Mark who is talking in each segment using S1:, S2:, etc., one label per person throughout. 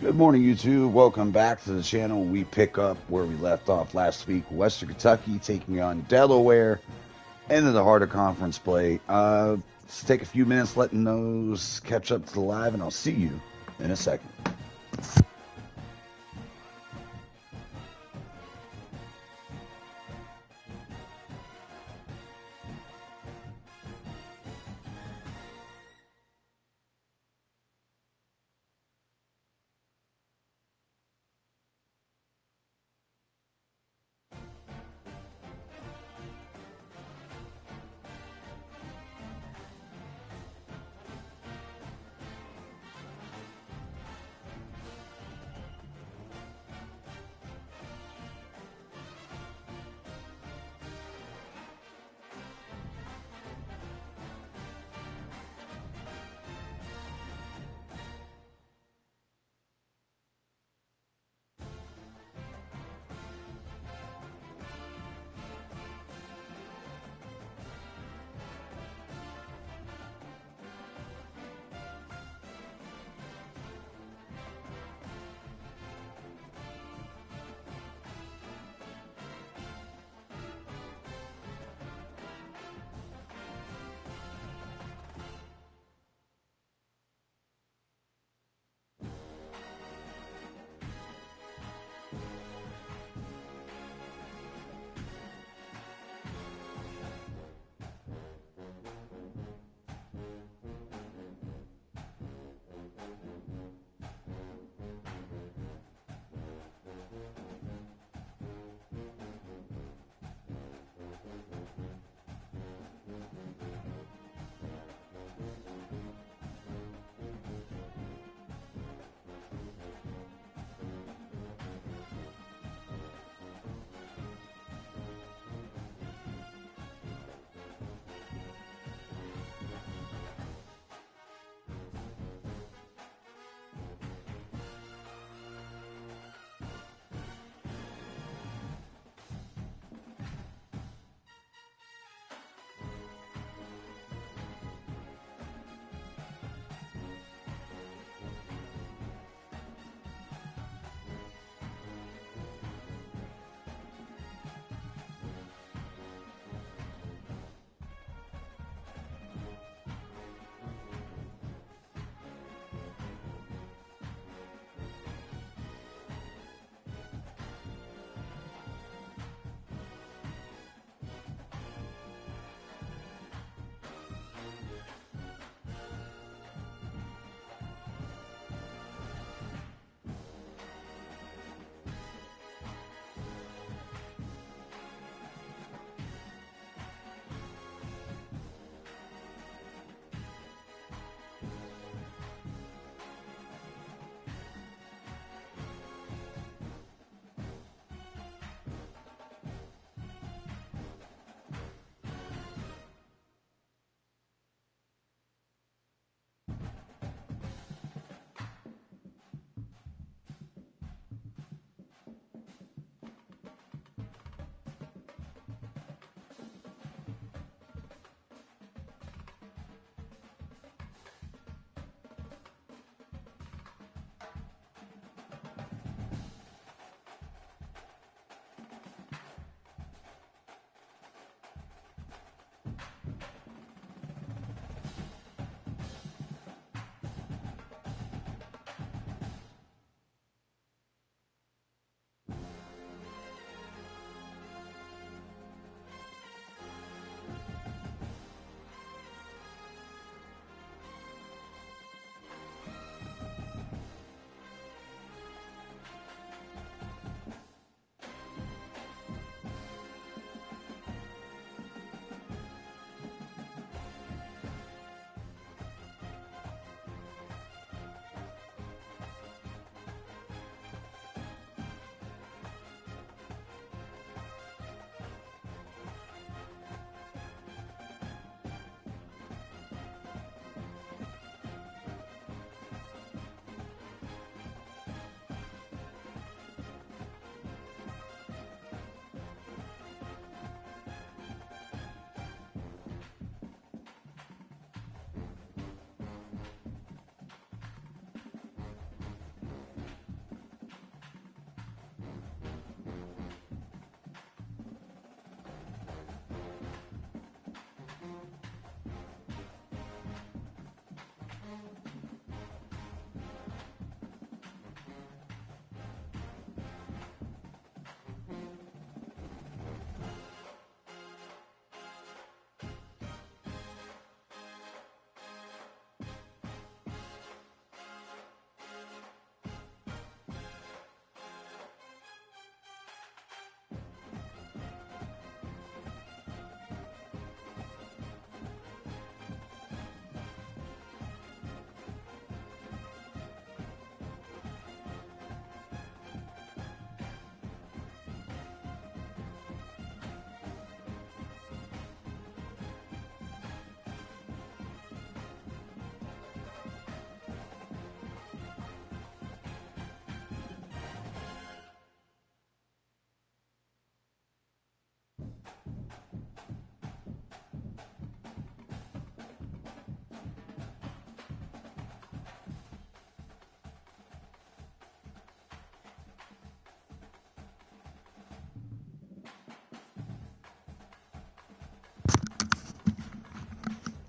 S1: Good morning, YouTube. Welcome back to the channel. We pick up where we left off last week. Western Kentucky taking on Delaware into the heart of conference play. Let's take a few minutes letting those catch up to the live, and I'll see you in a second.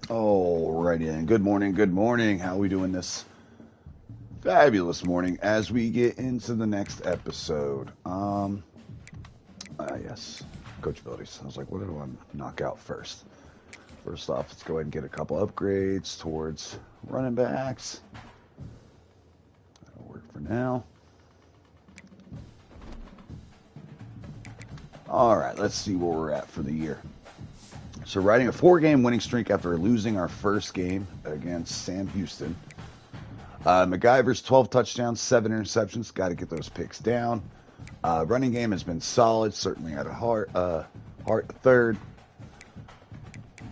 S1: Alrighty then. Good morning. Good morning. How are we doing this fabulous morning as we get into the next episode? Yes, coach abilities. I was like, what do I knock out first? First off, let's go ahead and get a couple upgrades towards running backs. That'll work for now. All right, let's see where we're at for the year. So riding a 4-game winning streak after losing our first game against Sam Houston. MacGyver's 12 touchdowns, 7 interceptions. Got to get those picks down. Running game has been solid, certainly at a Hart third.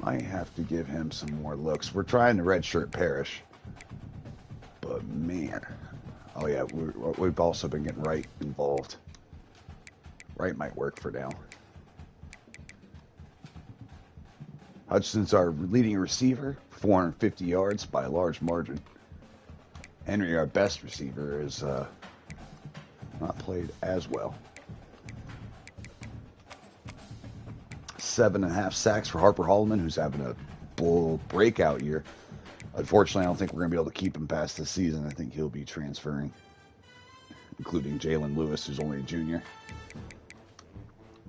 S1: Might have to give him some more looks. We're trying to redshirt Parrish. But man. Oh yeah, we've also been getting Wright involved. Wright might work for now. Hutchinson's our leading receiver, 450 yards by a large margin. Henry, our best receiver, is not played as well. 7.5 sacks for Harper Holloman, who's having a bull breakout year. Unfortunately, I don't think we're going to be able to keep him past this season. I think he'll be transferring, including Jalen Lewis, who's only a junior.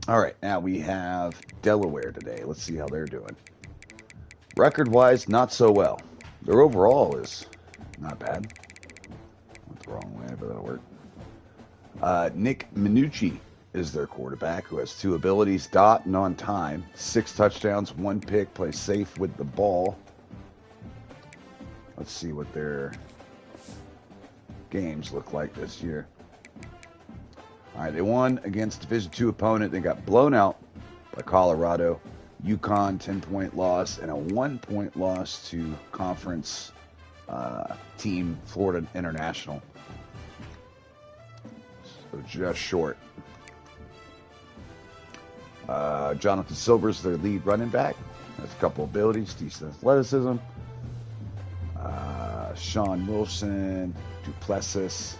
S1: All right, now we have Delaware today. Let's see how they're doing. Record-wise, not so well. Their overall is not bad. Went the wrong way, but that'll work. Nick Minucci is their quarterback, who has 2 abilities, dot and on time. 6 touchdowns, 1 pick, plays safe with the ball. Let's see what their games look like this year. All right, they won against Division II opponent. They got blown out by Colorado. UConn, 10-point loss, and a 1-point loss to conference team Florida International. So just short. Jonathan Silver's their lead running back. Has a couple abilities, decent athleticism. Sean Wilson, Duplessis.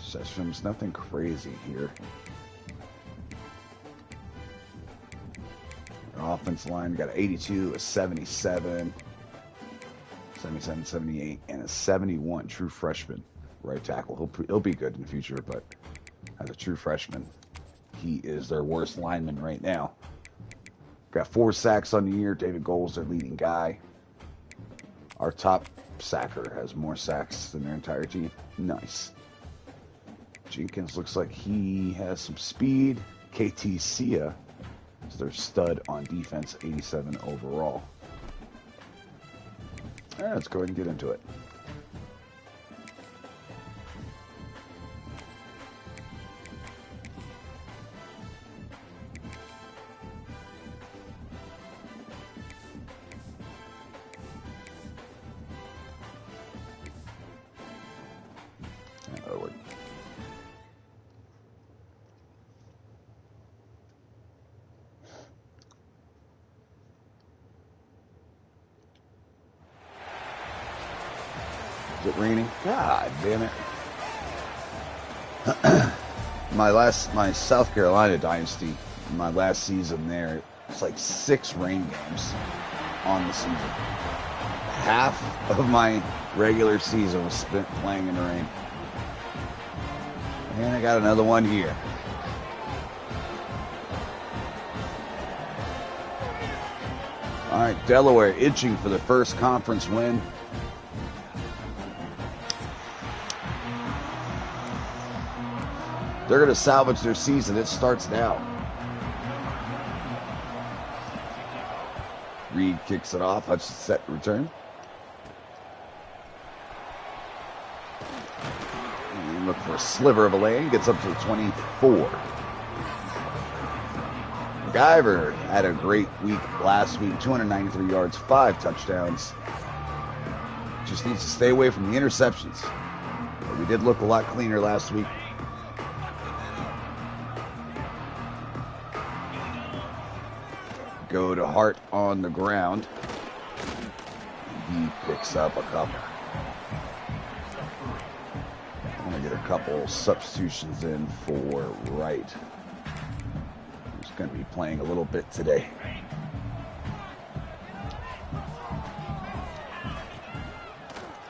S1: Sessions, nothing crazy here. Our offensive line got an 82, a 77, 77, 78, and a 71. True freshman right tackle. He'll be good in the future, but as a true freshman, he is their worst lineman right now. Got 4 sacks on the year. David Gold's their leading guy. Our top sacker has more sacks than their entire team. Nice. Jenkins looks like he has some speed. KT Sia is their stud on defense, 87 overall. All right, let's go ahead and get into it. Is it raining? God damn it. my South Carolina Dynasty, my last season there, it's like 6 rain games on the season. Half of my regular season was spent playing in the rain. And I got another one here. All right, Delaware itching for the first conference win. They're going to salvage their season. It starts now. Reed kicks it off. Hutchins set to return. And look for a sliver of a lane. Gets up to the 24. MacGyver had a great week last week. 293 yards, 5 touchdowns. Just needs to stay away from the interceptions. But we did look a lot cleaner last week. Go to Hart on the ground. He picks up a couple. I'm going to get a couple substitutions in for Wright. He's going to be playing a little bit today.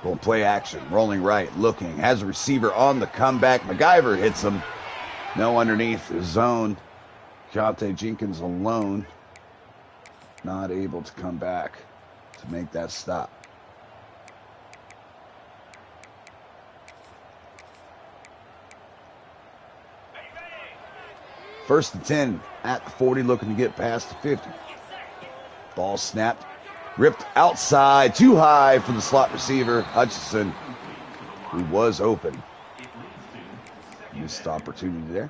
S1: Going play action, rolling right, looking, has a receiver on the comeback. MacGyver hits him. No underneath the zone. Keontae Jenkins alone. Not able to come back to make that stop. First and 10 at the 40, looking to get past the 50. Ball snapped. Ripped outside, too high for the slot receiver, Hutchinson, who was open. Missed opportunity there.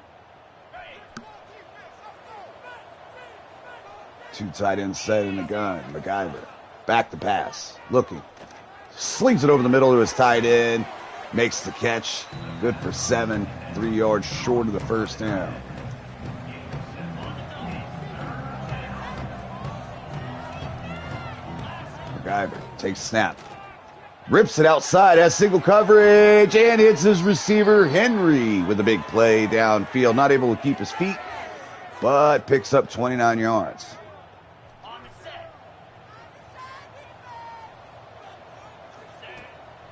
S1: Two tight ends set in the gun. MacGyver, back to pass, looking. Slings it over the middle to his tight end. Makes the catch. Good for 7. 3 yards short of the first down. MacGyver takes snap. Rips it outside, has single coverage, and hits his receiver, Henry, with a big play downfield. Not able to keep his feet, but picks up 29 yards.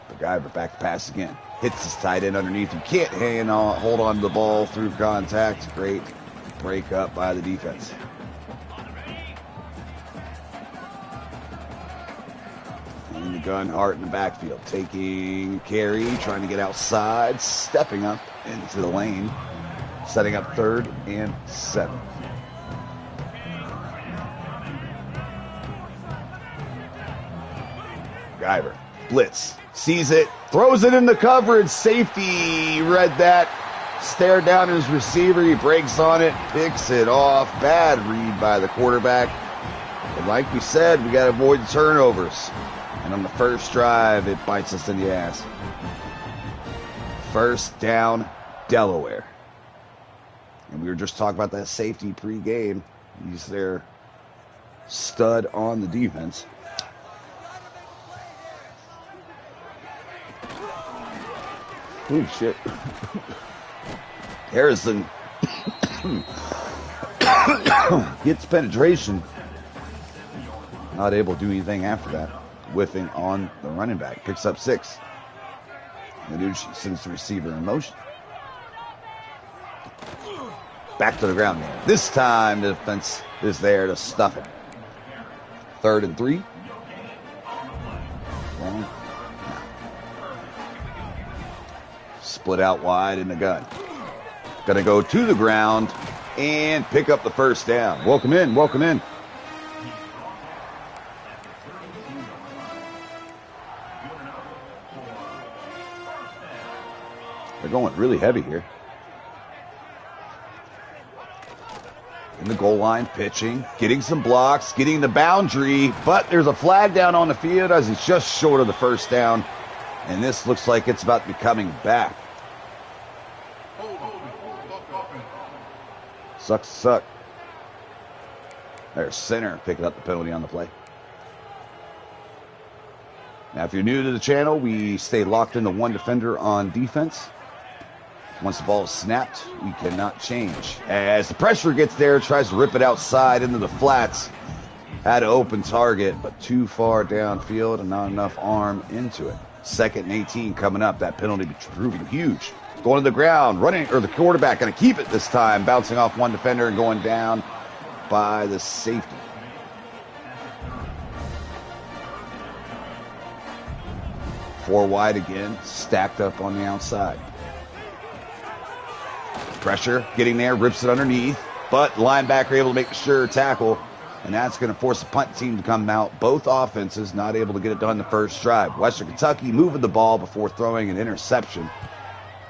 S1: MacGyver back to pass again. Hits his tight end underneath. You can't hold on to the ball through contact. Great break up by the defense. In the gun, Hart in the backfield, taking carry, trying to get outside, stepping up into the lane, setting up 3rd and 7. MacGyver, blitz, sees it, throws it into coverage, safety, read that, stared down his receiver, he breaks on it, picks it off, bad read by the quarterback. But like we said, we got to avoid the turnovers. And on the first drive, it bites us in the ass. First down, Delaware. And we were just talking about that safety pregame. He's their stud on the defense. Oh, shit. Harrison gets penetration. Not able to do anything after that. Whiffing on the running back. Picks up 6. Menucci sends the receiver in motion. Back to the ground there. This time the defense is there to stuff it. 3rd and 3. Long. Split out wide in the gun. Gonna go to the ground and pick up the first down. Welcome in, welcome in. They're going really heavy here. In the goal line, pitching, getting some blocks, getting the boundary, but there's a flag down on the field as he's just short of the first down. And this looks like it's about to be coming back. Sucks to suck. There's center picking up the penalty on the play. Now, if you're new to the channel, we stay locked into one defender on defense. Once the ball is snapped, we cannot change. As the pressure gets there, tries to rip it outside into the flats. Had an open target, but too far downfield and not enough arm into it. 2nd and 18 coming up. That penalty proving huge. Going to the ground, running, or the quarterback going to keep it this time. Bouncing off one defender and going down by the safety. Four wide again, stacked up on the outside. Pressure, getting there, rips it underneath, but linebacker able to make the sure tackle, and that's going to force the punt team to come out. Both offenses not able to get it done the first drive. Western Kentucky moving the ball before throwing an interception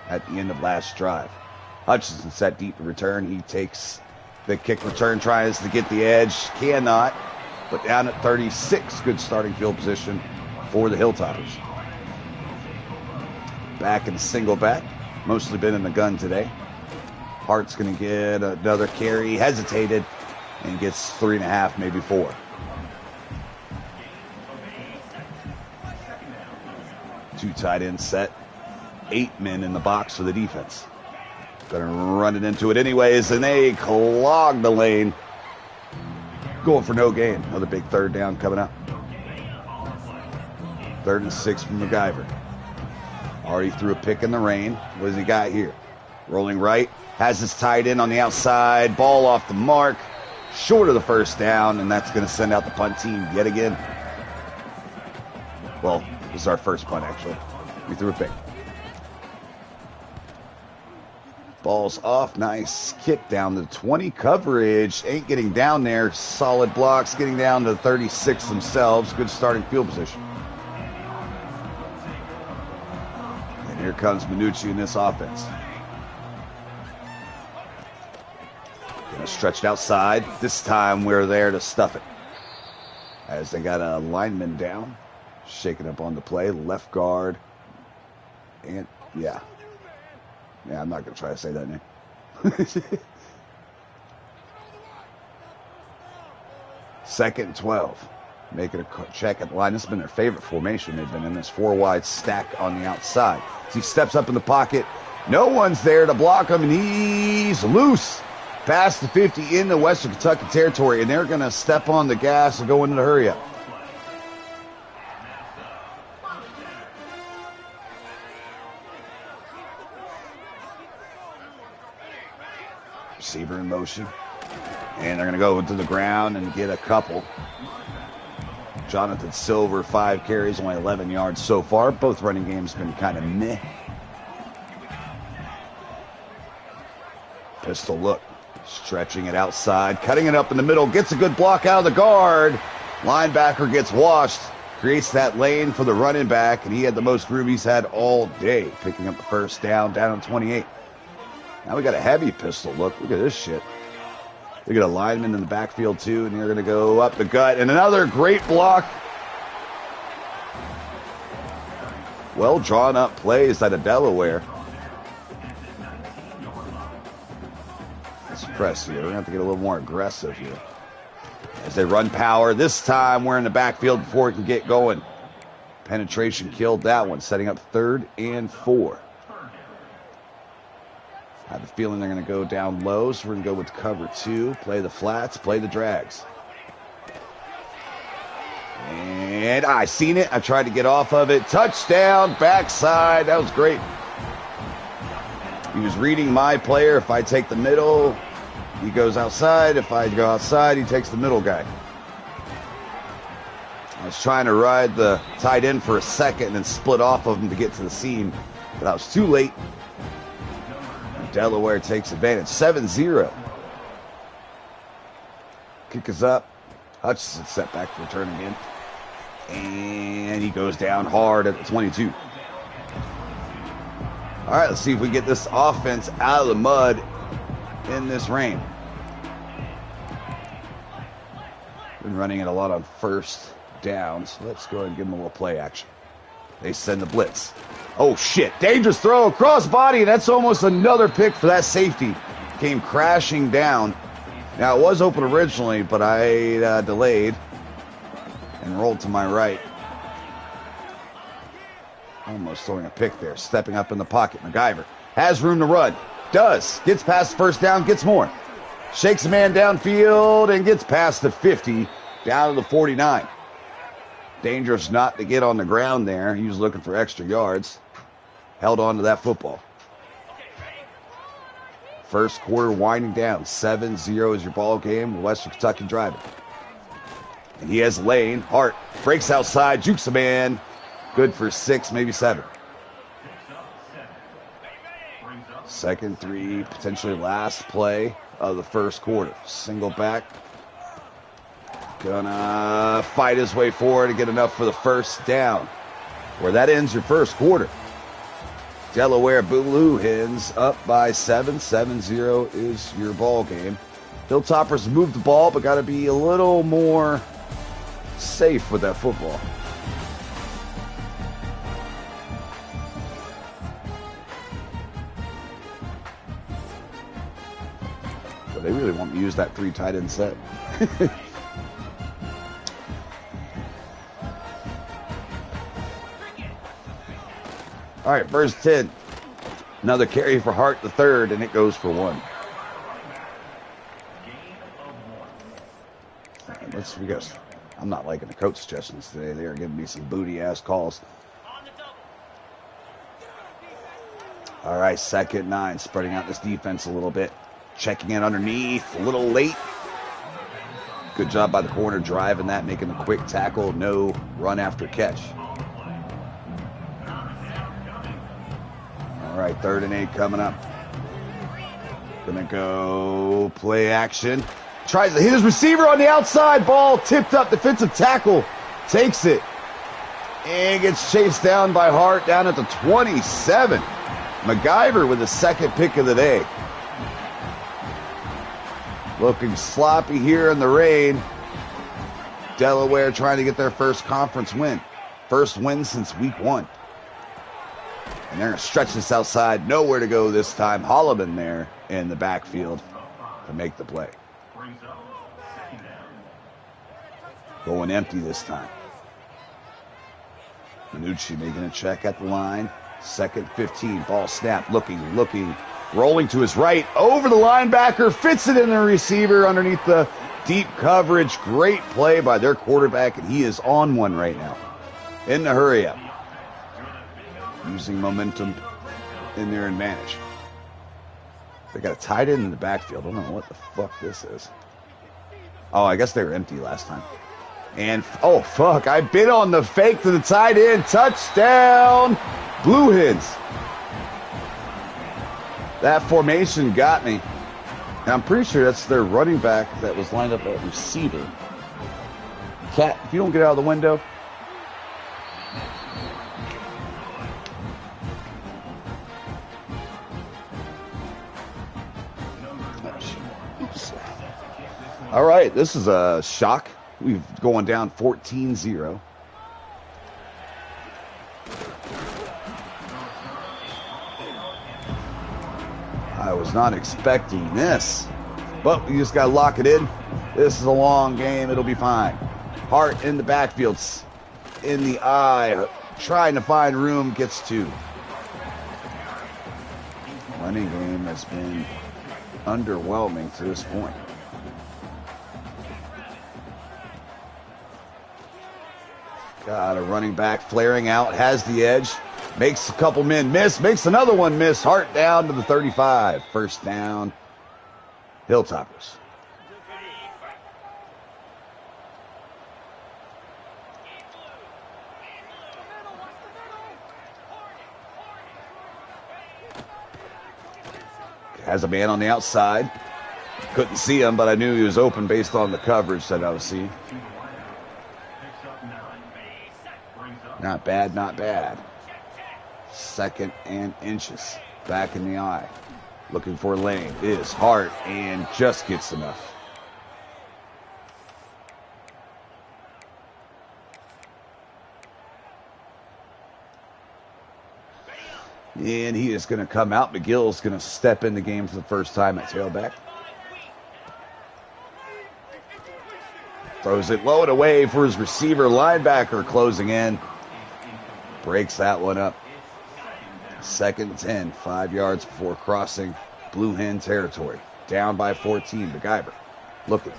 S1: at the end of last drive. Hutchinson set deep to return. He takes the kick return, tries to get the edge, cannot, but down at 36, good starting field position for the Hilltoppers. Back in single back, mostly been in the gun today. Hart's going to get another carry, hesitated, and gets 3.5, maybe 4. Two tight ends set. 8 men in the box for the defense. Going to run it into it anyways, and they clog the lane. Going for no gain. Another big 3rd down coming up. 3rd and 6 from MacGyver. Already threw a pick in the rain. What does he got here? Rolling right. Has his tight end on the outside. Ball off the mark. Short of the first down, and that's going to send out the punt team yet again. Well, this is our first punt, actually. We threw a pick. Ball's off. Nice kick down to 20. Coverage. Ain't getting down there. Solid blocks. Getting down to 36 themselves. Good starting field position. And here comes Minucci in this offense. Stretched outside. This time we're there to stuff it. As they got a lineman down. Shaking up on the play. Left guard. And, yeah. Yeah, I'm not going to try to say that name. 2nd and 12. Making a check at the line. This has been their favorite formation. They've been in this 4-wide stack on the outside. So he steps up in the pocket. No one's there to block him, and he's loose. Past the 50 into Western Kentucky territory, and they're going to step on the gas and go into the hurry-up. Receiver in motion. And they're going to go into the ground and get a couple. Jonathan Silver, 5 carries, only 11 yards so far. Both running games been kind of meh. Pistol look. Stretching it outside. Cutting it up in the middle. Gets a good block out of the guard. Linebacker gets washed. Creates that lane for the running back. And he had the most room he's had all day. Picking up the first down on 28. Now we got a heavy pistol look. Look at this shit. We got a lineman in the backfield too, and they're going to go up the gut. And another great block. Well drawn up plays out of Delaware. Let's press here. We're going to have to get a little more aggressive here. As they run power. This time we're in the backfield before it can get going. Penetration killed that one, setting up 3rd and 4. I have a feeling they're going to go down low, so we're going to go with cover 2, play the flats, play the drags. And I seen it. I tried to get off of it. Touchdown, backside. That was great. He was reading my player. If I take the middle, he goes outside. If I go outside, he takes the middle guy. I was trying to ride the tight end for a second and then split off of him to get to the seam, but I was too late. Delaware takes advantage. 7-0. Kick is up. Hutchinson set back for return again. And he goes down hard at the 22. All right, let's see if we get this offense out of the mud in this rain. Been running it a lot on first down, so let's go ahead and give them a little play action. They send the blitz. Oh, shit. Dangerous throw. Cross body. And that's almost another pick for that safety. Came crashing down. Now, it was open originally, but I delayed and rolled to my right. Almost throwing a pick there. Stepping up in the pocket. MacGyver has room to run. Does. Gets past first down. Gets more. Shakes a man downfield and gets past the 50. Down to the 49. Dangerous not to get on the ground there. He was looking for extra yards. Held on to that football. First quarter winding down. 7-0 is your ball game. Western Kentucky driving. And he has lane. Hart breaks outside. Jukes a man. Good for 6, maybe 7. 2nd 3. Potentially last play of the first quarter. Single back. Gonna fight his way forward to get enough for the first down. Where that ends your first quarter. Delaware Blue Hens up by 7. 7-0 is your ball game. Hilltoppers move the ball, but got to be a little more safe with that football. But they really want me to use that 3 tight end set. All right, first 10. Another carry for Hart, the 3rd, and it goes for 1. We got I'm not liking the coach suggestions today. They are giving me some booty-ass calls. All right, 2nd and 9, spreading out this defense a little bit. Checking in underneath, a little late. Good job by the corner, driving that, making a quick tackle. No run after catch. All right, 3rd and 8 coming up. Gonna go play action. Tries to hit his receiver on the outside. Ball tipped up, defensive tackle. Takes it. And gets chased down by Hart down at the 27. MacGyver with the 2nd pick of the day. Looking sloppy here in the rain. Delaware trying to get their first conference win. First win since week 1. And they're going to stretch this outside. Nowhere to go this time. Holloman there in the backfield to make the play. Going empty this time. Minucci making a check at the line. 2nd 15. Ball snap. Looking. Rolling to his right. Over the linebacker. Fits it in the receiver underneath the deep coverage. Great play by their quarterback, and he is on one right now. In the hurry up. Using momentum in their advantage. They got a tight end in the backfield. I don't know what the fuck this is. Oh, I guess they were empty last time. And, oh, fuck. I bit on the fake to the tight end. Touchdown. Blue Hens. That formation got me. And I'm pretty sure that's their running back that was lined up at receiver. Cat, if you don't get out of the window. All right, this is a shock. We've going down 14-0. I was not expecting this, but we just got to lock it in. This is a long game. It'll be fine. Hart in the backfields, in the eye, trying to find room, gets 2. Running game has been underwhelming to this point. Got a running back flaring out, has the edge, makes a couple men miss, makes another one miss. Hart down to the 35. First down, Hilltoppers. Has a man on the outside. Couldn't see him, but I knew he was open based on the coverage that I was seeing. Not bad, not bad. 2nd and inches. Back in the eye. Looking for a lane. Is Hart and just gets enough. And he is going to come out. McGill's going to step in the game for the first time at tailback. Throws it low and away for his receiver. Linebacker closing in. Breaks that one up. 2nd and 10, 5 yards before crossing Blue Hen territory. Down by 14, MacGyver. Looking,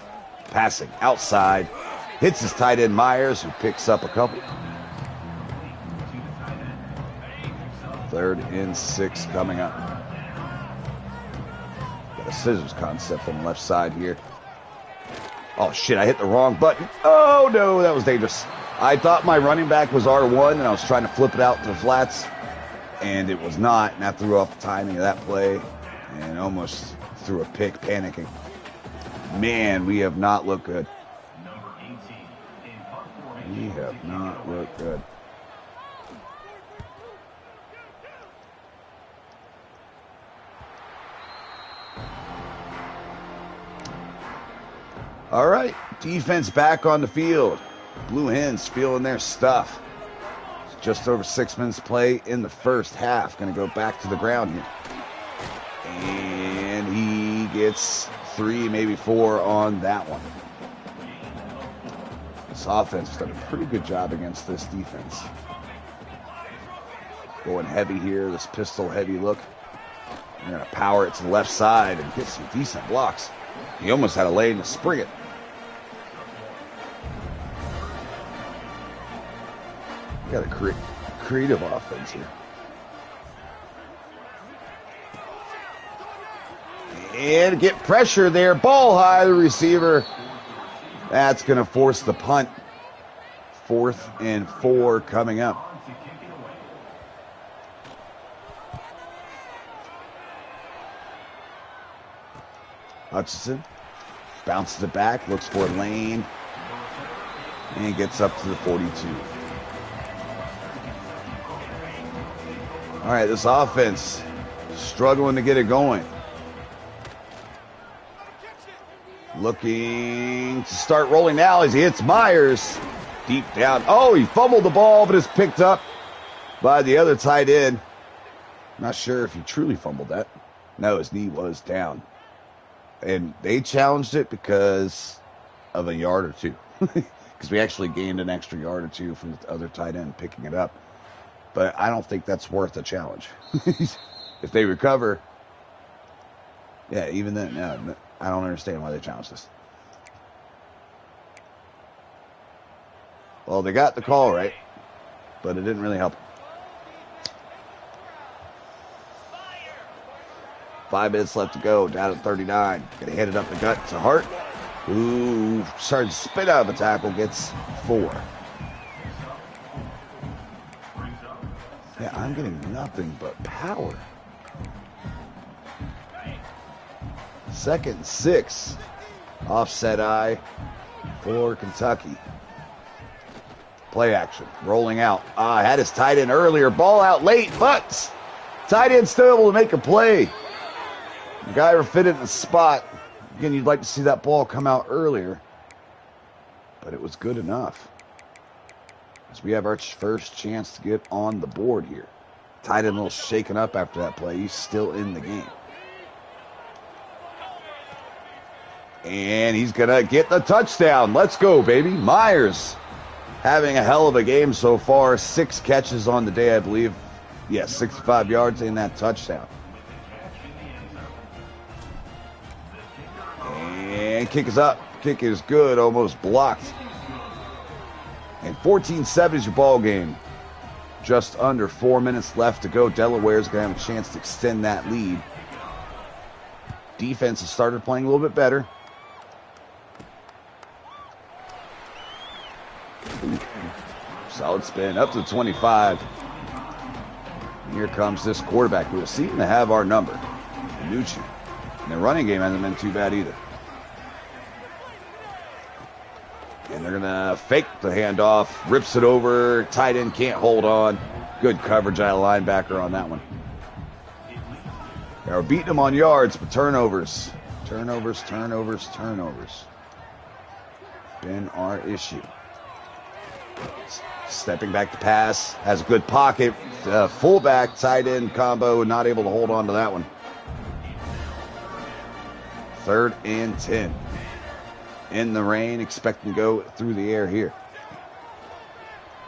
S1: passing, outside. Hits his tight end Myers, who picks up a couple. 3rd and 6 coming up. Got a scissors concept on the left side here. Oh, shit, I hit the wrong button. Oh, no, that was dangerous. I thought my running back was R1, and I was trying to flip it out to the flats, and it was not, and that threw off the timing of that play, and almost threw a pick, panicking. Man, we have not looked good. We have not looked good. All right, defense back on the field. Blue Hens feeling their stuff. Just over 6 minutes play in the first half. Going to go back to the ground here. And he gets 3, maybe 4 on that one. This offense has done a pretty good job against this defense. Going heavy here, this pistol heavy look. They're going to power it to the left side and get some decent blocks. He almost had a lane to spring it. Got a creative offense here. And get pressure there. Ball high, the receiver. That's going to force the punt. 4th and 4 coming up. Hutchinson bounces it back, looks for a lane, and gets up to the 42. All right, this offense struggling to get it going. Looking to start rolling now as he hits Myers deep down. Oh, he fumbled the ball, but it's picked up by the other tight end. Not sure if he truly fumbled that. No, his knee was down. And they challenged it because of a yard or two. Because we actually gained an extra yard or two from the other tight end picking it up. But I don't think that's worth a challenge. If they recover, yeah, even then, no, I don't understand why they challenged this. Well, they got the call right, but it didn't really help. 5 minutes left to go, down at 39. Gonna hit it up the gut to Hart, who started to spit out of a tackle, gets 4. Yeah, I'm getting nothing but power. 2nd and 6. Offset eye for Kentucky. Play action. Rolling out. Had his tight end earlier. Ball out late, but tight end still able to make a play. McGyver fitted the spot. Again, you'd like to see that ball come out earlier, but it was good enough. As we have our first chance to get on the board here. Tight end a little shaken up after that play. He's still in the game. And he's going to get the touchdown. Let's go, baby. Myers having a hell of a game so far. 6 catches on the day, I believe. Yeah, 65 yards in that touchdown. And kick is up. Kick is good. Almost blocked. And 14-7 is your ball game. Just under 4 minutes left to go. Delaware's going to have a chance to extend that lead. Defense has started playing a little bit better. Solid spin up to the 25. Here comes this quarterback who will seem to have our number. Nucci. And the running game hasn't been too bad either. And they're going to fake the handoff. Rips it over. Tight end can't hold on. Good coverage out of linebacker on that one. They were beating them on yards, but turnovers. Turnovers. Been our issue. Stepping back to pass. Has a good pocket. Fullback, tight end combo. Not able to hold on to that one. 3rd and 10. In the rain, expecting to go through the air here.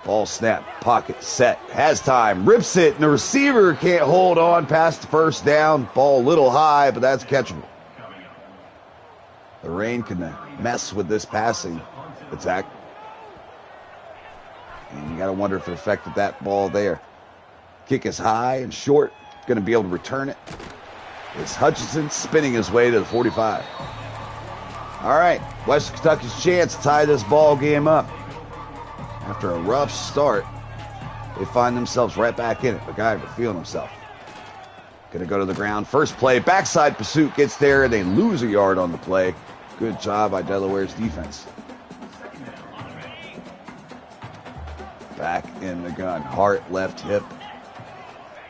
S1: Ball snap, pocket set, has time, rips it, and the receiver can't hold on past the first down. Ball a little high, but that's catchable. The rain can mess with this passing attack. And you got to wonder if it affected that ball there. Kick is high and short, going to be able to return it. It's Hutchinson spinning his way to the 45. All right, Western Kentucky's chance to tie this ball game up. After a rough start, they find themselves right back in it. McGyver feeling himself. Going to go to the ground. First play, backside pursuit gets there, and they lose a yard on the play. Good job by Delaware's defense. Back in the gun. Hart left hip.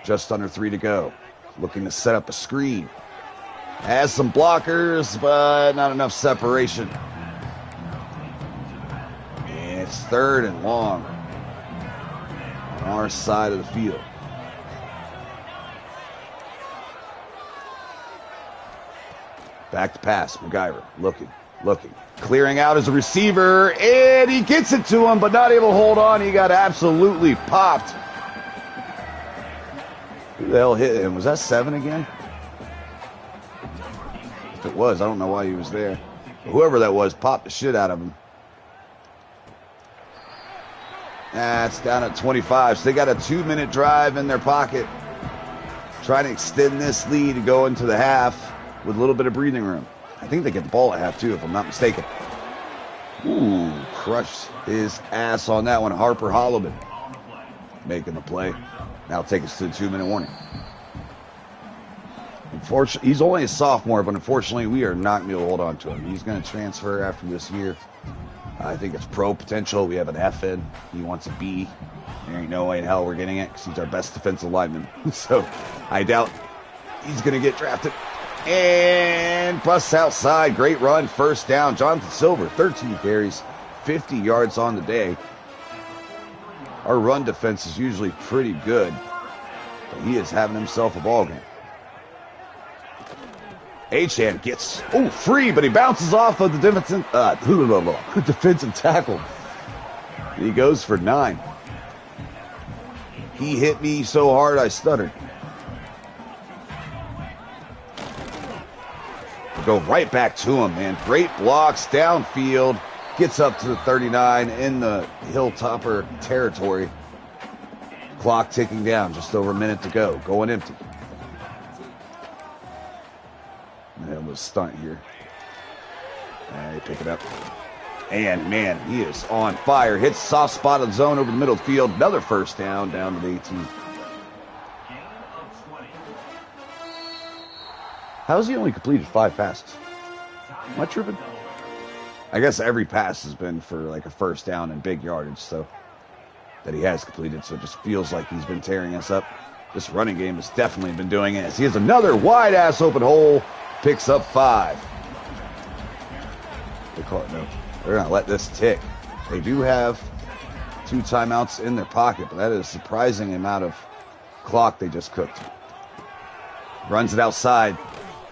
S1: Just under 3 to go. Looking to set up a screen. Has some blockers, but not enough separation. And it's 3rd and long on our side of the field. Back to pass. McGyver looking. Clearing out as a receiver, and he gets it to him, but not able to hold on. He got absolutely popped. Who the hell hit him? Was that 7 again? If it was, I don't know why he was there. But whoever that was popped the shit out of him. That's down at 25. So they got a 2-minute drive in their pocket, trying to extend this lead to go into the half with a little bit of breathing room. I think they get the ball at half, too, if I'm not mistaken. Ooh, crushed his ass on that one. Harper Holloman making the play. Now take us to the 2-minute warning. Unfortunately, he's only a sophomore, but unfortunately, we are not going to be able to hold on to him. He's going to transfer after this year. I think it's pro potential. We have an F in. He wants a B. There ain't no way in hell we're getting it because he's our best defensive lineman. So I doubt he's going to get drafted. And busts outside. Great run. First down. Jonathan Silver, 13 carries, 50 yards on the day. Our run defense is usually pretty good, but he is having himself a ball game. Achane gets free, but he bounces off of the defensive tackle. He goes for 9. He hit me so hard I stuttered. Go right back to him, man. Great blocks downfield. Gets up to the 39 in the Hilltopper territory. Clock ticking down. Just over a minute to go. Going empty. And was stunt here. They pick it up. And, man, he is on fire. Hits soft spot of the zone over the middle of the field. Another first down to the 18. How's he only completed 5 passes? Am I tripping? I guess every pass has been for like a first down and big yardage, so that he has completed. So it just feels like he's been tearing us up. This running game has definitely been doing it. As he has another wide-ass open hole. Picks up 5. They call it no. They're going to let this tick. They do have 2 timeouts in their pocket, but that is a surprising amount of clock they just cooked. Runs it outside.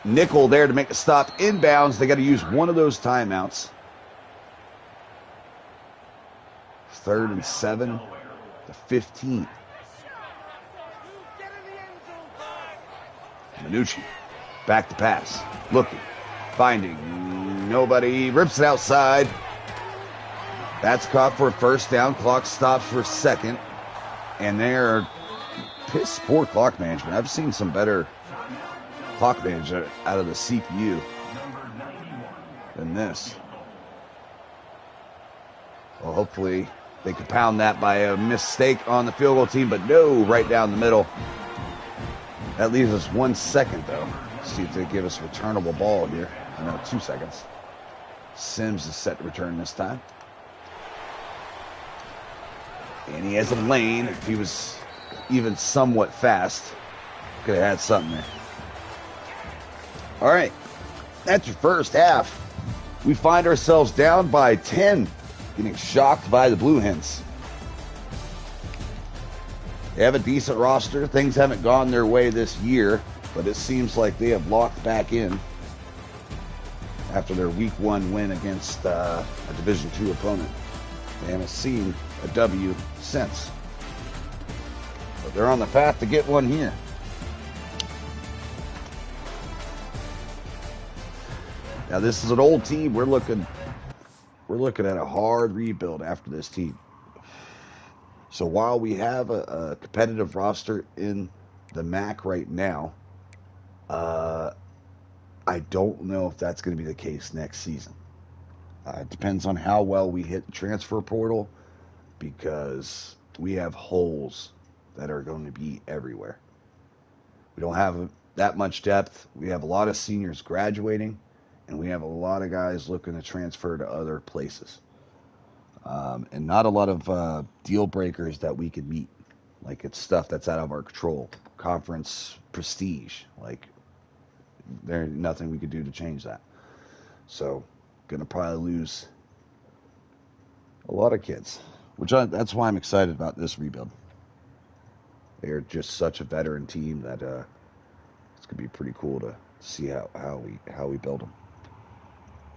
S1: Nickel there to make the stop. Inbounds. They got to use one of those timeouts. 3rd and 7 to 15. Minucci. Back to pass. Looking. Finding. Nobody. Rips it outside. That's caught for a first down. Clock stops for a second. And they're piss poor clock management. I've seen some better clock management out of the CPU than this. Well, hopefully they could pound that by a mistake on the field goal team, but no, right down the middle. That leaves us 1 second, though. See if they give us a returnable ball here. No, 2 seconds. Sims is set to return this time. And he has a lane. If he was even somewhat fast, could have had something there. All right. That's your first half. We find ourselves down by 10, getting shocked by the Blue Hens. They have a decent roster. Things haven't gone their way this year, but it seems like they have locked back in after their Week 1 win against a Division II opponent. They haven't seen a W since. But they're on the path to get one here. Now this is an old team. We're looking at a hard rebuild after this team. So while we have a competitive roster in the MAC right now, I don't know if that's going to be the case next season. It depends on how well we hit the transfer portal, because we have holes that are going to be everywhere. We don't have that much depth. We have a lot of seniors graduating, and we have a lot of guys looking to transfer to other places. And not a lot of deal breakers that we could meet. Like, it's stuff that's out of our control. Conference prestige. Like, there's nothing we could do to change that. So, gonna probably lose a lot of kids. That's why I'm excited about this rebuild. They are just such a veteran team that it's gonna be pretty cool to see how we build them.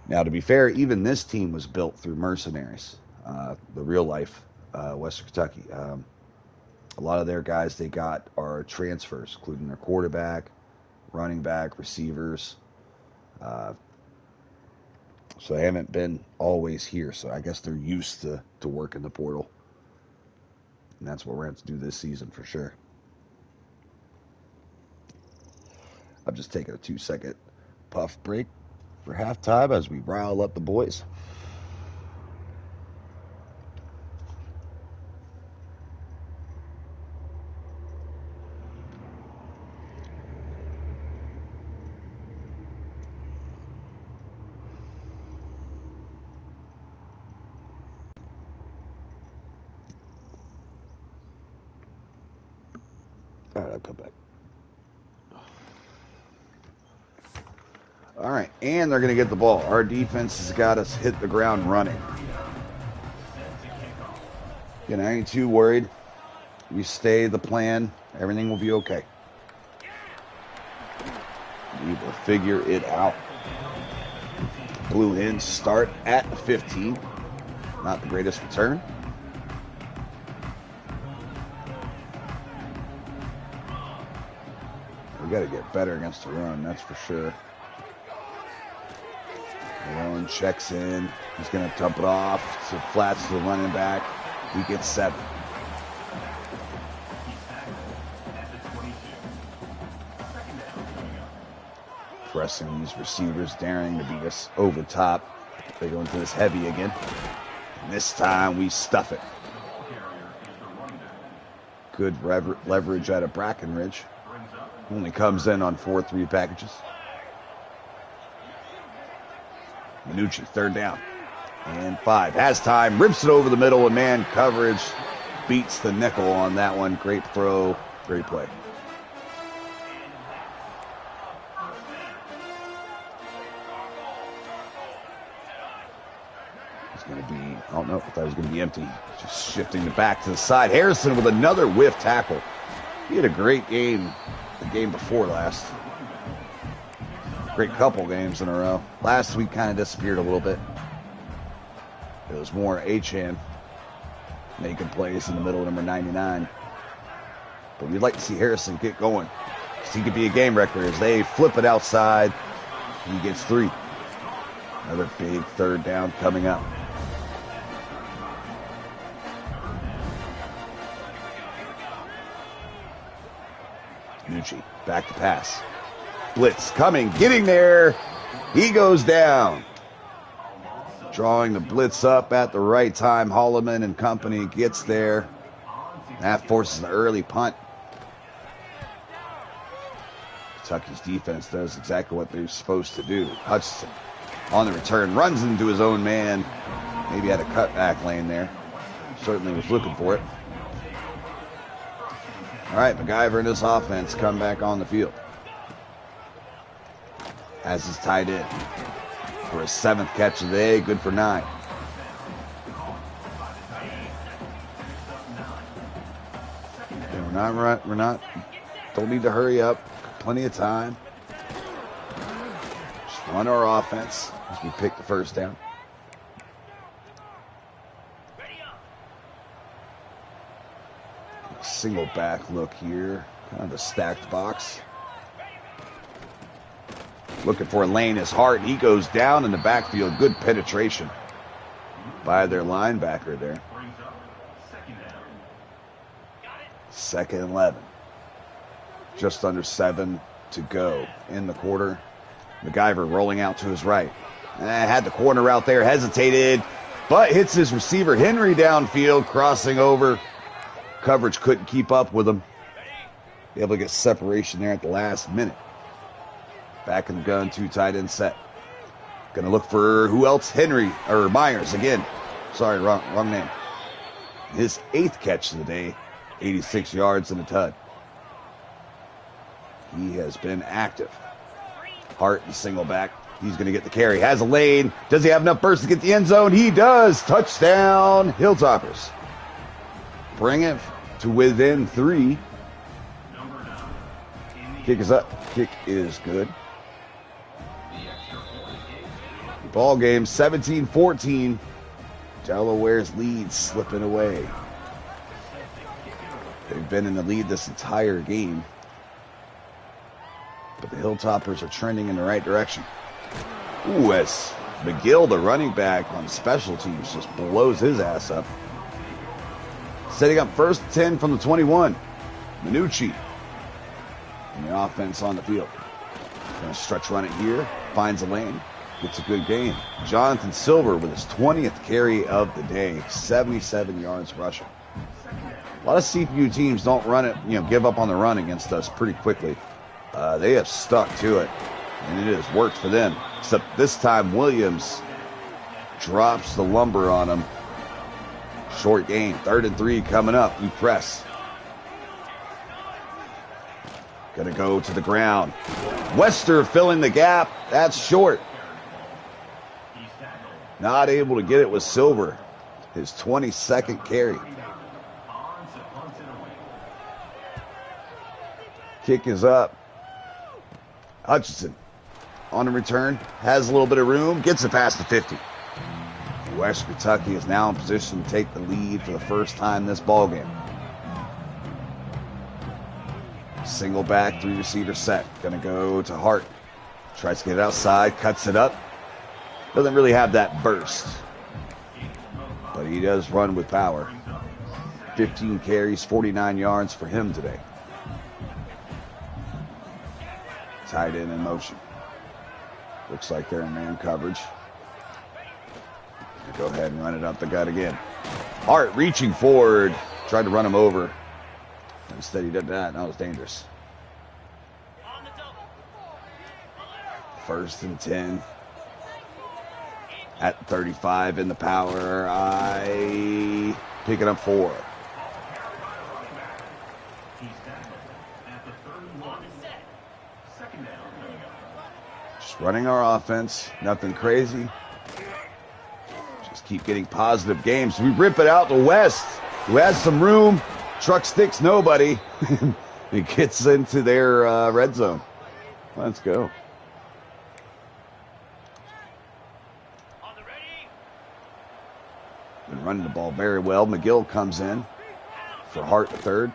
S1: Now, to be fair, even this team was built through mercenaries. The real life Western Kentucky. A lot of their guys they got are transfers, including their quarterback, running back, receivers. So they haven't been always here. So I guess they're used to working the portal. And that's what we're going to have to do this season for sure. I'm just taking a 2-second puff break for halftime as we rile up the boys. All right, I'll come back. All right, and they're going to get the ball. Our defense has got us hit the ground running. Again, I ain't too worried. We stay the plan. Everything will be okay. We will figure it out. Blue Hens start at 15. Not the greatest return. We got to get better against the run, that's for sure. Malone checks in. He's going to dump it off to flats to the running back. He gets 7. Pressing these receivers, daring to beat us over top. They go into this heavy again. And this time we stuff it. Good leverage out of Brackenridge. Only comes in on 4-3 packages. Minucci, 3rd down. And 5. Has time, rips it over the middle, and man coverage beats the nickel on that one. Great throw, great play. It's going to be, I don't know if that was going to be empty. Just shifting it back to the side. Harrison with another whiff tackle. He had a great game the game before last. Great couple games in a row. Last week kind of disappeared a little bit. It was more Achan making plays in the middle of number 99. But we'd like to see Harrison get going, because he could be a game wrecker as they flip it outside. He gets 3. Another big 3rd down coming up. Nucci, back to pass. Blitz coming, getting there. He goes down. Drawing the blitz up at the right time. Holloman and company gets there. That forces an early punt. Kentucky's defense does exactly what they're supposed to do. Hutchinson on the return, runs into his own man. Maybe had a cutback lane there. Certainly was looking for it. All right, MacGyver and his offense come back on the field. Has his tight end for his 7th catch of the day, good for 9. We're not, don't need to hurry up. Plenty of time. Just run our offense as we pick the 1st down. Single back look here, kind of a stacked box. Looking for a lane is Hart. He goes down in the backfield. Good penetration by their linebacker there. 2nd and 11. Just under 7 to go in the quarter. MacGyver rolling out to his right. Had the corner route there, hesitated, but hits his receiver Henry downfield, crossing over. Coverage couldn't keep up with him. Be able to get separation there at the last minute. Back in the gun, 2 tight end set. Gonna look for who else? Henry, or Myers again. Sorry, wrong name. His 8th catch of the day, 86 yards and a tud. He has been active. Hart and single back. He's going to get the carry. Has a lane. Does he have enough burst to get the end zone? He does. Touchdown, Hilltoppers. Bring it to within 3. Kick is up. Kick is good. Ball game 17-14. Delaware's lead slipping away. They've been in the lead this entire game. But the Hilltoppers are trending in the right direction. Ooh, as McGill, the running back on special teams, just blows his ass up. Setting up first 10 from the 21. Minucci. And the offense on the field. Going to stretch run it here. Finds a lane. Gets a good gain. Jonathan Silver with his 20th carry of the day. 77 yards rushing. A lot of CPU teams don't run it, give up on the run against us pretty quickly. They have stuck to it, and it has worked for them. Except this time, Williams drops the lumber on him. Short gain. 3rd and 3 coming up. We press. Gonna go to the ground. Wester filling the gap. That's short. Not able to get it with Silver. His 22nd carry. Kick is up. Hutchinson on the return. Has a little bit of room. Gets it past the 50. West Kentucky is now in position to take the lead for the first time this ballgame. Single back, 3 receiver set. Gonna go to Hart. Tries to get it outside. Cuts it up. Doesn't really have that burst. But he does run with power. 15 carries, 49 yards for him today. Tight end in motion. Looks like they're in man coverage. Go ahead and run it up the gut again. Hart reaching forward. Tried to run him over. Instead he did that. That was dangerous. 1st and 10. At 35 in the power. I picking up 4. Just running our offense. Nothing crazy. Just keep getting positive games. We rip it out to West, who has some room. Truck sticks nobody. He gets into their red zone. Let's go. Been running the ball very well. McGill comes in for Hart the 3rd.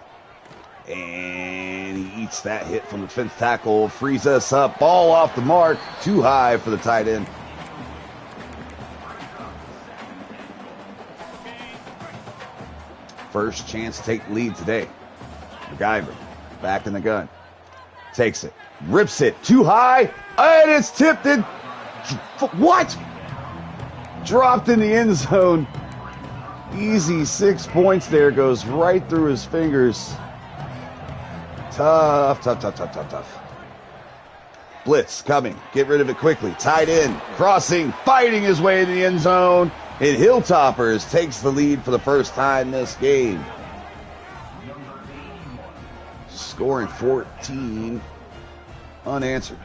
S1: And he eats that hit from the 5th tackle. Frees us up. Ball off the mark. Too high for the tight end. First chance to take the lead today. MacGyver back in the gun. Takes it. Rips it. Too high. And it's tipped in. What? Dropped in the end zone. Easy 6 points there. Goes right through his fingers. Tough. Blitz coming. Get rid of it quickly. Tight end. Crossing. Fighting his way to the end zone. And Hilltoppers takes the lead for the first time this game. Scoring 14 unanswered.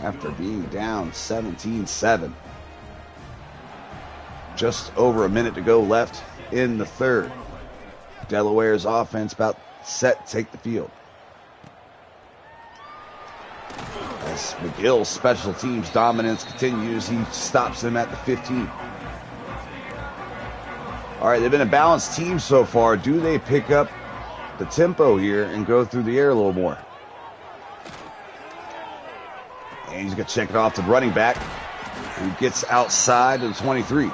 S1: After being down 17-7. Just over a minute to go left in the 3rd. Delaware's offense about set to take the field. As McGill's special teams dominance continues, he stops him at the 15. All right, they've been a balanced team so far. Do they pick up the tempo here and go through the air a little more? And he's going to check it off to the running back, who gets outside of the 23.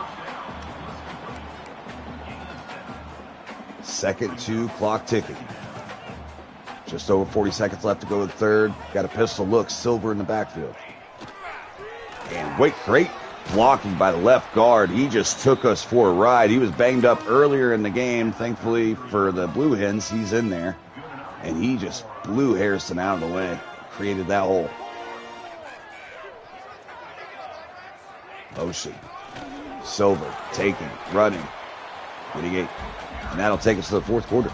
S1: 2nd 2, clock ticking. Just over 40 seconds left to go to the 3rd. Got a pistol look. Silver in the backfield. And wait, great blocking by the left guard. He just took us for a ride. He was banged up earlier in the game. Thankfully for the Blue Hens, he's in there. And he just blew Harrison out of the way. Created that hole. Motion. Silver taking, running. 28. And that'll take us to the 4th quarter.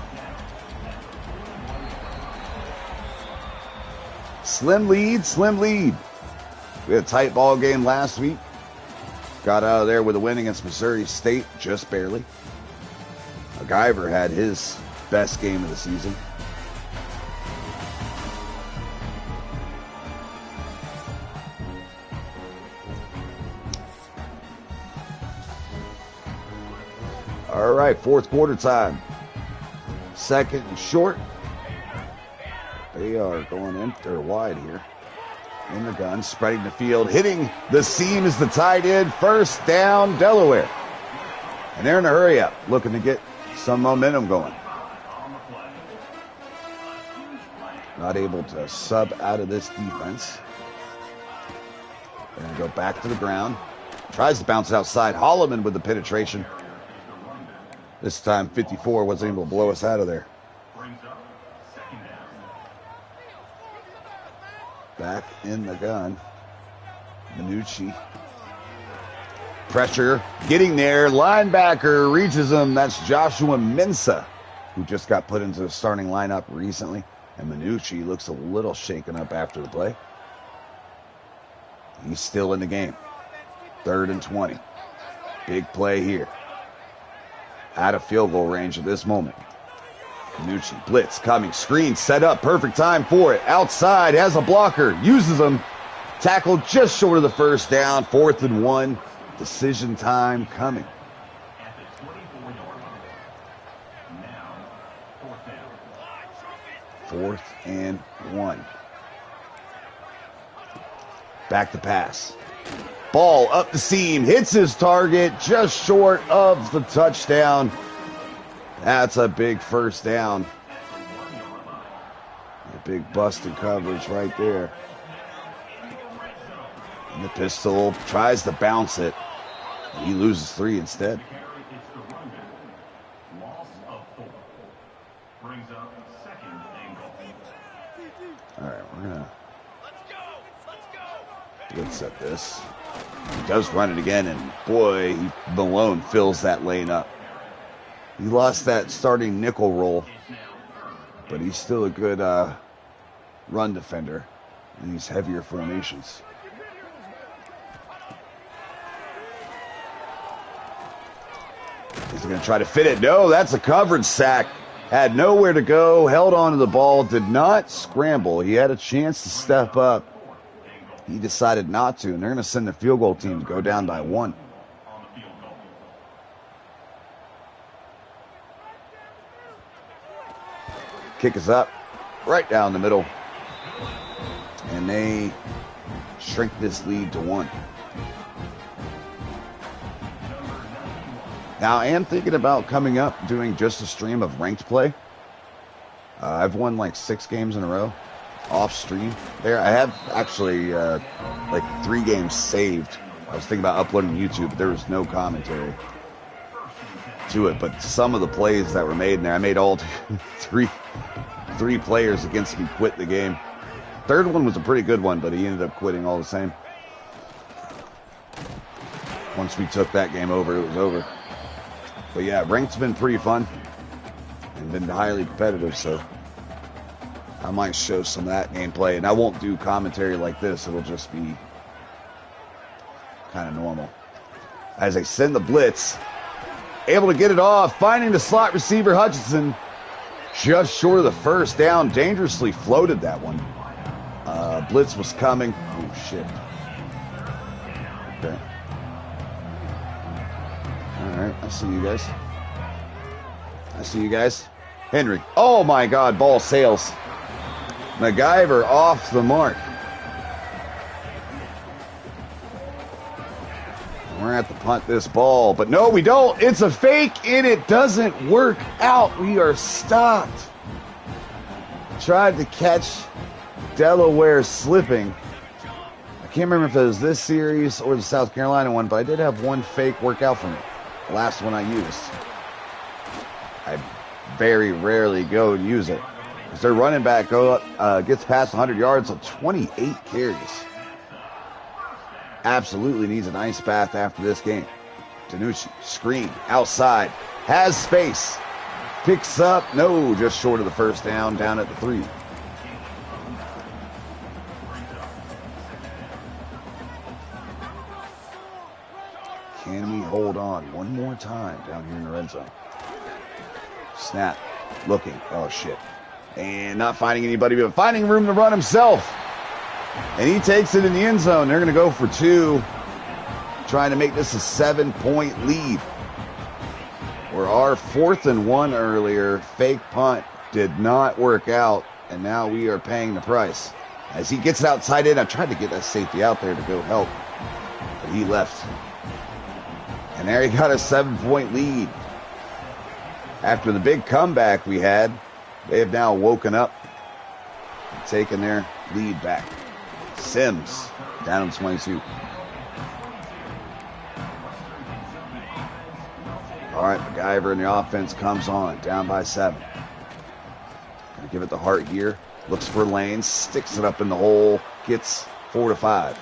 S1: Slim lead. We had a tight ball game last week. Got out of there with a win against Missouri State, just barely. MacGyver had his best game of the season. All right, 4th quarter time. 2nd and short. They are going in. They're wide here. in the gun, spreading the field, hitting the seam as the tight end. First down, Delaware. And they're in a hurry up, looking to get some momentum going. Not able to sub out of this defense. They're going to go back to the ground. Tries to bounce outside. Holloman with the penetration. This time 54 wasn't able to blow us out of there. Back in the gun. Minucci. Pressure. Getting there. Linebacker reaches him. That's Joshua Mensah, who just got put into the starting lineup recently. And Minucci looks a little shaken up after the play. He's still in the game. 3rd and 20. Big play here. Out of field goal range at this moment. Minucci, blitz, coming, screen, set up, perfect time for it. Outside, has a blocker, uses him. Tackled just short of the first down. 4th and 1. Decision time coming. 4th and 1. Back to pass. Ball up the seam, hits his target, just short of the touchdown. That's a big first down. A big busted coverage right there. And the pistol tries to bounce it. He loses 3 instead. All right, we're going to blitz at this. He does run it again, and boy, Malone fills that lane up. He lost that starting nickel role, but he's still a good run defender in these heavier formations. He's going to try to fit it. No, that's a coverage sack. Had nowhere to go, held on to the ball, did not scramble. He had a chance to step up. He decided not to, and they're going to send the field goal team to go down by 1. Kick is up, right down the middle. And they shrink this lead to 1. Now, I am thinking about coming up, doing just a stream of ranked play. I've won like 6 games in a row off stream. There, I have actually like 3 games saved. I was thinking about uploading to YouTube, but there was no commentary to it. But some of the plays that were made in there, I made all three players against me quit the game. 3rd one was a pretty good one, but he ended up quitting all the same. Once we took that game over, it was over. But yeah, ranked's been pretty fun and been highly competitive, so I might show some of that gameplay. And I won't do commentary like this. It'll just be kind of normal. As they send the blitz, able to get it off, finding the slot receiver Hutchinson just short of the first down. Dangerously floated that one. Blitz was coming. Oh, shit. Okay. All right, I see you guys. I see you guys. Henry. Oh, my God. Ball sails. MacGyver off the mark. We're going to have to punt this ball. But no, we don't. It's a fake, and it doesn't work out. We are stopped. Tried to catch Delaware slipping. I can't remember if it was this series or the South Carolina one, but I did have one fake work out for me. The last one I used. I very rarely go and use it. Because their running back gets past 100 yards on 28 carries. Absolutely needs an ice bath after this game. Danucci, screen, outside, has space. Picks up, no, just short of the first down, down at the 3. Can we hold on one more time down here in the red zone? Snap, looking, oh shit. And not finding anybody, but finding room to run himself. And he takes it in the end zone. They're going to go for 2, trying to make this a 7-point lead. Where our 4th and 1 earlier fake punt did not work out, and now we are paying the price. As he gets it outside in, I tried to get that safety out there to go help, but he left. And there he got a 7-point lead. After the big comeback we had, they have now woken up and taken their lead back. Sims down in 22. All right, MacGyver in the offense comes on, down by 7. Gonna give it the Hart here. Looks for lanes, sticks it up in the hole, gets 4 to 5.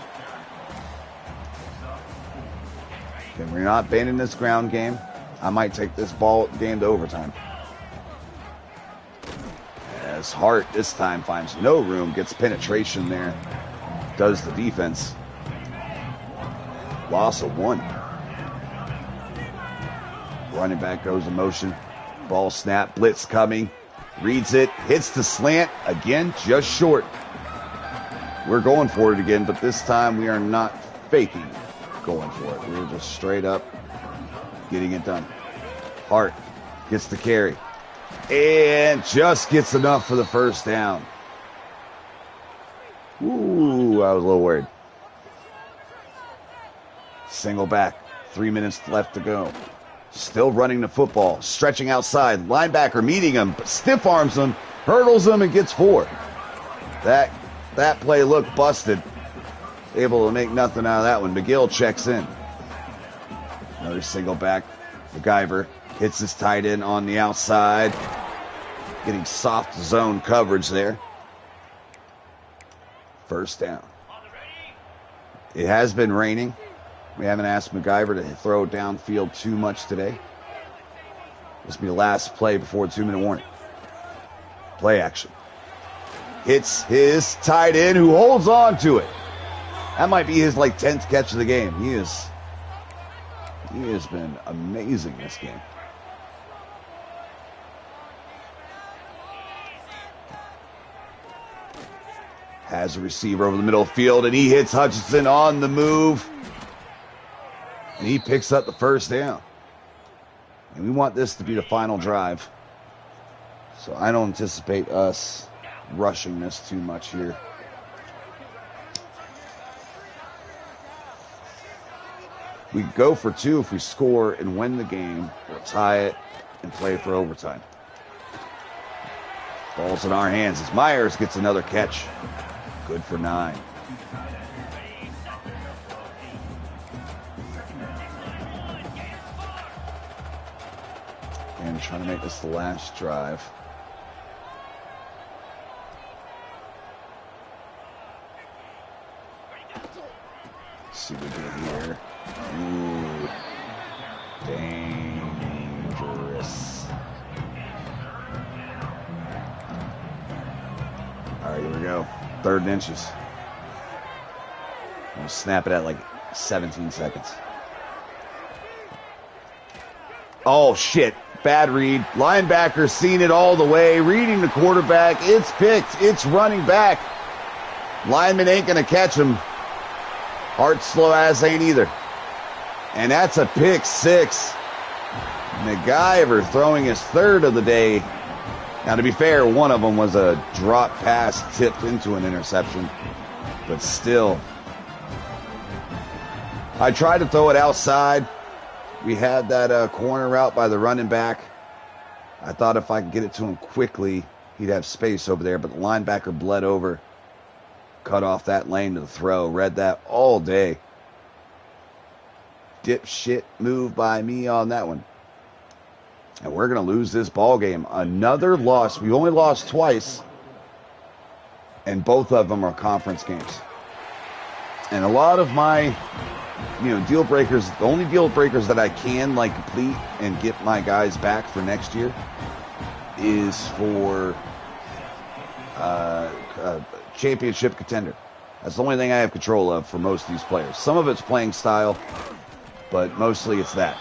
S1: Okay, we're not abandoning this ground game. I might take this ball game to overtime. As Hart this time finds no room, gets penetration there, does the defense. Loss of 1. Running back goes in motion. Ball snap, blitz coming. Reads it, hits the slant. Again, just short. We're going for it again, but this time we are not faking going for it. We're just straight up getting it done. Hart gets the carry. And just gets enough for the first down. Ooh, I was a little worried. Single back. 3 minutes left to go. Still running the football. Stretching outside. Linebacker meeting him. Stiff arms him. Hurdles him and gets 4. That play looked busted. Able to make nothing out of that one. McGill checks in. Another single back. MacGyver hits his tight end on the outside. Getting soft zone coverage there. First down. It has been raining. We haven't asked MacGyver to throw downfield too much today. This will be the last play before 2-minute warning. Play action. Hits his tight end who holds on to it. That might be his 10th catch of the game. He has been amazing this game. Has a receiver over the middle of the field, and he hits Hutchinson on the move. And he picks up the first down. And we want this to be the final drive. So I don't anticipate us rushing this too much here. We go for 2 if we score and win the game, or tie it and play for overtime. Ball's in our hands as Myers gets another catch. Good for 9. And trying to make this the last drive. Let's see what we get here. Ooh. Dangerous. All right, here we go. 3rd and inches. We'll snap it at 17 seconds. Oh, shit. Bad read. Linebacker seen it all the way. Reading the quarterback. It's picked. It's running back. Lineman ain't going to catch him. Hart slow ass ain't either. And that's a pick 6. MacGyver throwing his 3rd of the day. Now, to be fair, one of them was a drop pass tipped into an interception. But still. I tried to throw it outside. We had that corner route by the running back. I thought if I could get it to him quickly, he'd have space over there. But the linebacker bled over. Cut off that lane to the throw. Read that all day. Dipshit move by me on that one. And we're going to lose this ball game. Another loss. We only lost twice. And both of them are conference games. And a lot of my deal breakers, the only deal breakers that I can complete and get my guys back for next year is for championship contender. That's the only thing I have control of for most of these players. Some of it's playing style, but mostly it's that.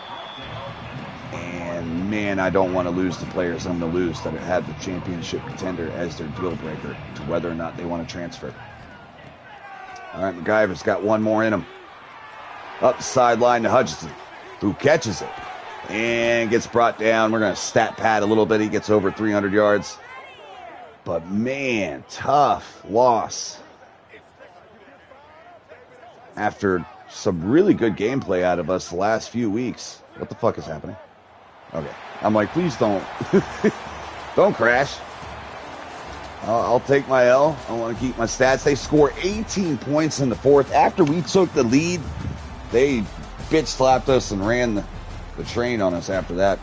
S1: And man, I don't want to lose the players I'm going to lose that have the championship contender as their deal breaker to whether or not they want to transfer. All right, MacGyver's got one more in him. Up the sideline to Hutchinson, who catches it and gets brought down. We're going to stat pad a little bit. He gets over 300 yards. But man, tough loss. after some really good gameplay out of us the last few weeks. What the fuck is happening? Okay. I'm like, please don't. Don't crash. I'll take my L. I want to keep my stats. They score 18 points in the fourth. After we took the lead, they bitch slapped us and ran the train on us after that.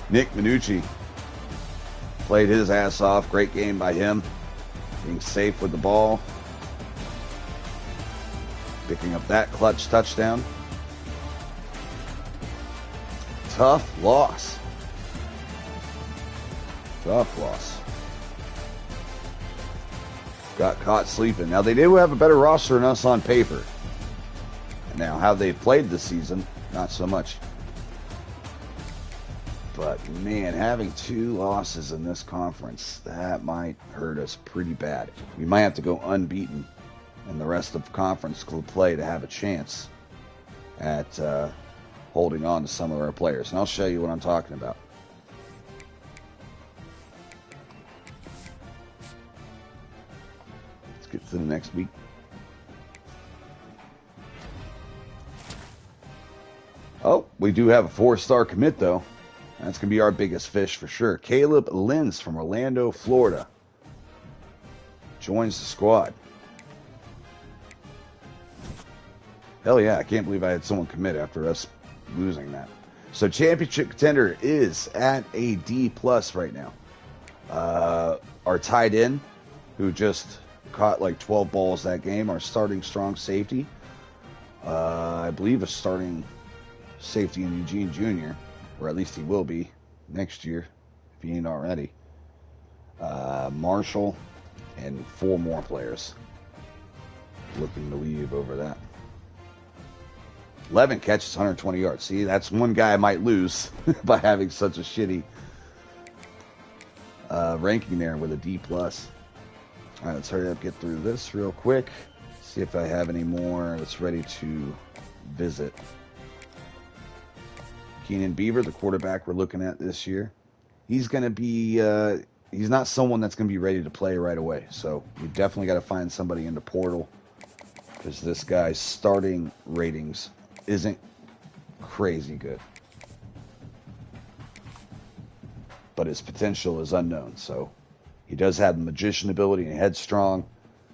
S1: Nick Minucci played his ass off. Great game by him. Being safe with the ball. Picking up that clutch touchdown. Tough loss. Tough loss. Got caught sleeping. Now, they do have a better roster than us on paper. Now, how they played this season, not so much. But, man, having 2 losses in this conference, that might hurt us pretty bad. We might have to go unbeaten in the rest of conference play to have a chance at holding on to some of our players. And I'll show you what I'm talking about. Let's get to the next week. Oh, we do have a 4-star commit, though. That's going to be our biggest fish for sure. Caleb Lins from Orlando, Florida. Joins the squad. Hell yeah, I can't believe I had someone commit after us losing that. So championship contender is at a D+ right now. Our tight end, who just caught like 12 balls that game, our starting strong safety. I believe a starting safety in Eugene Jr., or at least he will be next year, if he ain't already. Marshall, and 4 more players looking to leave over that. 11 catches, 120 yards. See, that's one guy I might lose by having such a shitty ranking there with a D+. All right, let's hurry up, get through this real quick. See if I have any more that's ready to visit. Keenan Beaver, the quarterback we're looking at this year. He's going to be, he's not someone that's going to be ready to play right away. So we definitely got to find somebody in the portal, because this guy's starting ratings isn't crazy good. But his potential is unknown. So he does have the magician ability and headstrong,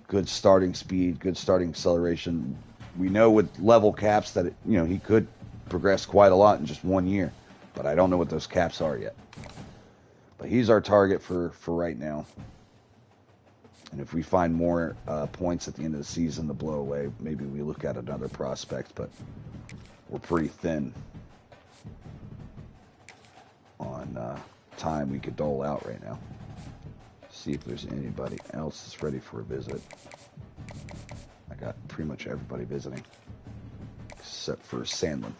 S1: good starting speed, good starting acceleration. We know with level caps that, he could progress quite a lot in just 1 year. But I don't know what those caps are yet. But he's our target for right now. And if we find more points at the end of the season to blow away, maybe we look at another prospect. But we're pretty thin on time we could dole out right now. See if there's anybody else that's ready for a visit. I got pretty much everybody visiting, except for Sandlin.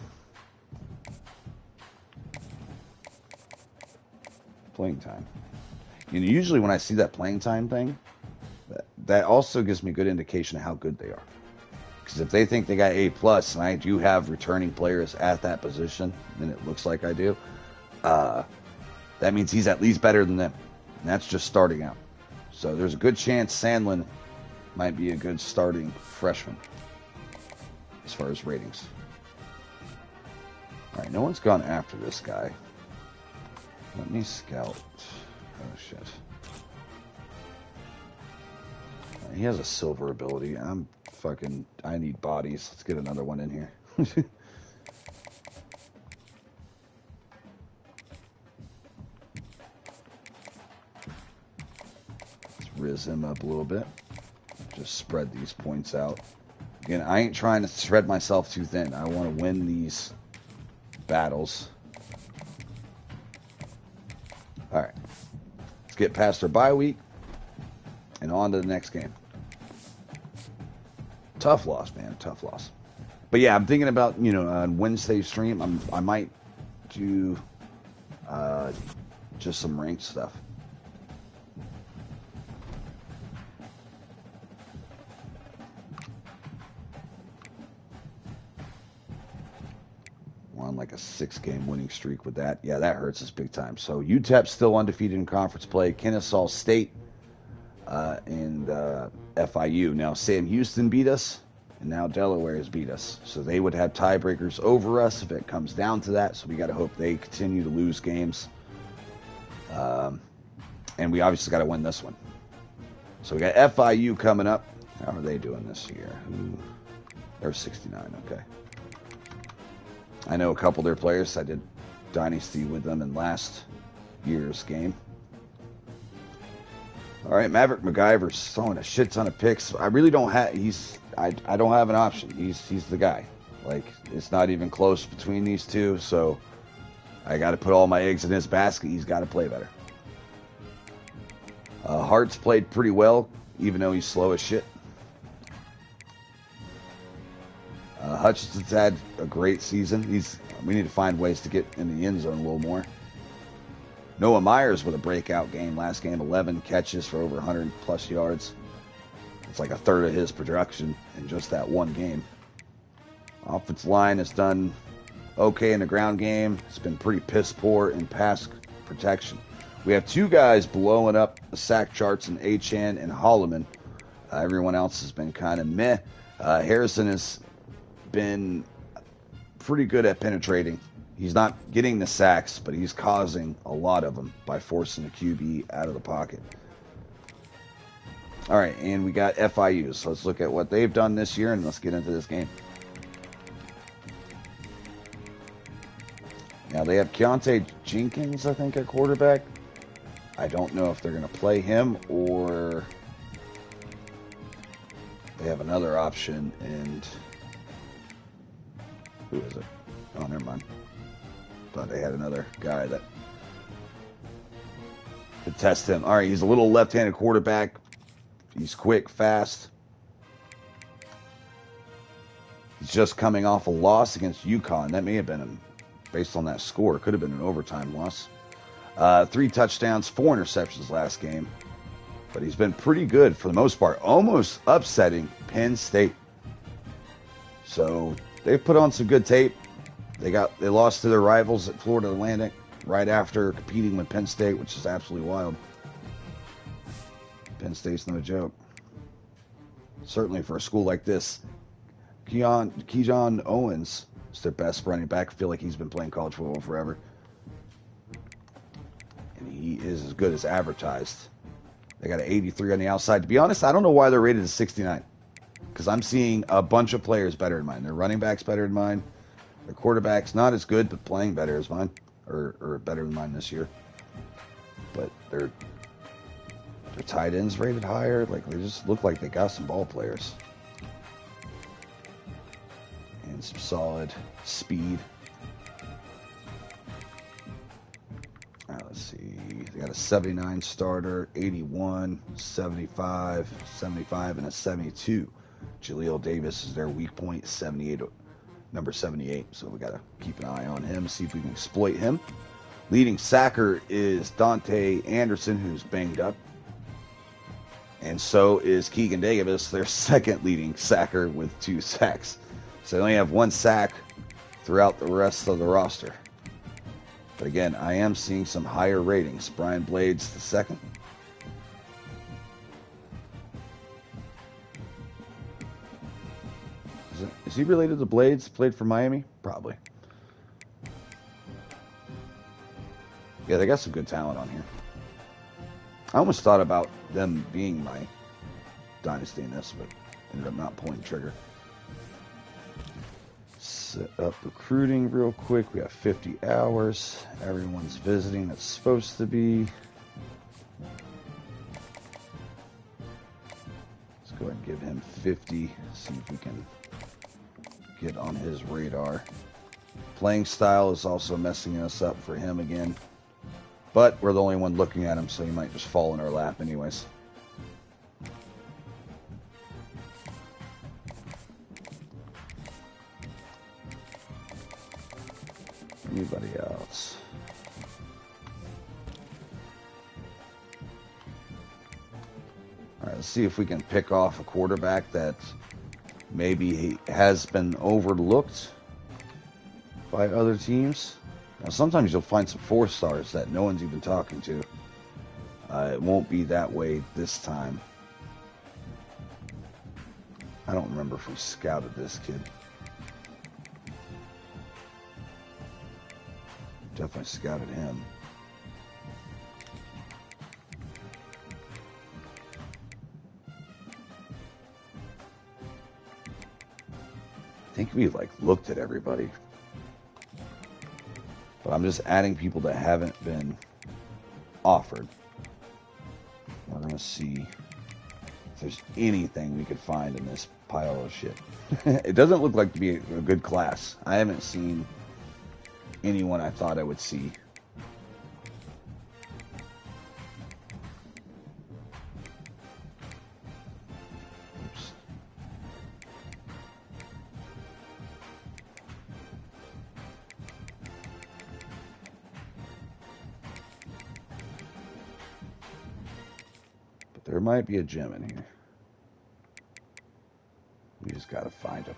S1: Playing time. Usually when I see that playing time thing, that also gives me a good indication of how good they are. Because if they think they got A+, and I do have returning players at that position, and it looks like I do, that means he's at least better than them. And that's just starting out. So there's a good chance Sandlin might be a good starting freshman as far as ratings. All right, no one's gone after this guy. Let me scout. Oh, shit. He has a silver ability. I need bodies. Let's get another one in here. Let's riz him up a little bit. Just spread these points out. Again, I ain't trying to spread myself too thin. I want to win these battles. All right. Let's get past our bye week and on to the next game. Tough loss, man. Tough loss. But yeah, I'm thinking about, on Wednesday's stream, I might do just some ranked stuff. We're on like a 6-game winning streak with that. Yeah, that hurts us big time. So UTEP's still undefeated in conference play. Kennesaw State and FIU. Now, Sam Houston beat us and now Delaware has beat us. So they would have tiebreakers over us if it comes down to that. So we got to hope they continue to lose games. And we obviously got to win this one. So we got FIU coming up. How are they doing this year? Ooh, they're 69, okay. I know a couple of their players. I did Dynasty with them in last year's game. All right, Maverick MacGyver's throwing a shit ton of picks. I really don't have. I don't have an option. He's the guy. Like, it's not even close between these two. So I got to put all my eggs in his basket. He's got to play better. Hart's played pretty well, even though he's slow as shit. Hutchinson's had a great season. We need to find ways to get in the end zone a little more. Noah Myers with a breakout game. Last game, 11 catches for over 100 plus yards. It's like a third of his production in just that one game. Offensive line has done okay in the ground game. It's been pretty piss poor in pass protection. We have two guys blowing up the sack charts in Achane and Holloman. Everyone else has been kind of meh. Harrison has been pretty good at penetrating. He's not getting the sacks, but he's causing a lot of them by forcing the QB out of the pocket. All right, and we got FIU. So let's look at what they've done this year, and let's get into this game. Now, they have Keontae Jenkins, I think, at quarterback. I don't know if they're going to play him or they have another option. And who is it? Oh, never mind. Thought they had another guy that could test him. All right, he's a little left-handed quarterback. He's quick, fast. He's just coming off a loss against UConn. That may have been, based on that score, could have been an overtime loss. 3 touchdowns, 4 interceptions last game. But he's been pretty good for the most part, almost upsetting Penn State. So they've put on some good tape. They lost to their rivals at Florida Atlantic right after competing with Penn State, which is absolutely wild. Penn State's no joke. Certainly for a school like this. Keyshawn Owens is their best running back. I feel like he's been playing college football forever. And he is as good as advertised. They got an 83 on the outside. To be honest, I don't know why they're rated as 69. Because I'm seeing a bunch of players better than mine. Their running back's better than mine. Their quarterback's not as good, but playing better as mine. Or better than mine this year. But their tight ends rated higher. Like, they just look like they got some ball players. And some solid speed. Let's see. They got a 79 starter, 81, 75, 75, and a 72. Jaleel Davis is their weak point, 78, number 78. So we got to keep an eye on him, see if we can exploit him. Leading sacker is Dante Anderson, who's banged up. And so is Keegan Davis, their second leading sacker with 2 sacks. So they only have 1 sack throughout the rest of the roster. But again, I am seeing some higher ratings. Brian Blades the second. Is he related to Blades? Played for Miami? Probably. Yeah, they got some good talent on here. I almost thought about them being my Dynasty in this, but ended up not pulling the trigger. Set up recruiting real quick. We have 50 hours. Everyone's visiting that's supposed to be. Let's go ahead and give him 50. See if we can get on his radar. Playing style is also messing us up for him again. But we're the only one looking at him, so he might just fall in our lap anyways. Anybody else? All right, let's see if we can pick off a quarterback that maybe he has been overlooked by other teams. Now, sometimes you'll find some 4-stars that no one's even talking to. It won't be that way this time. I don't remember if we scouted this kid. Definitely scouted him. I think we like looked at everybody. But I'm just adding people that haven't been offered. We're going to see if there's anything we could find in this pile of shit. It doesn't look like to be a good class. I haven't seen anyone I thought I would see. Oops. But there might be a gem in here. We just gotta find him.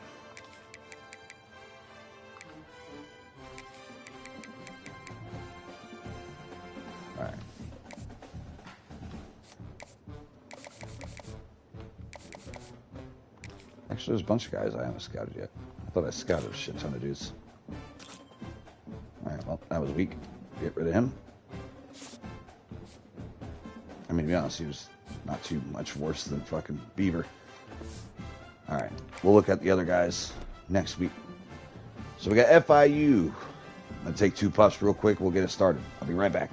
S1: Alright. Actually, there's a bunch of guys I haven't scouted yet. I thought I scouted a shit ton of dudes. Alright, well, that was weak. Get rid of him. I mean, to be honest, he was not too much worse than fucking Beaver. Alright, we'll look at the other guys next week. So we got FIU. I'm going to take 2 puffs real quick. We'll get it started. I'll be right back.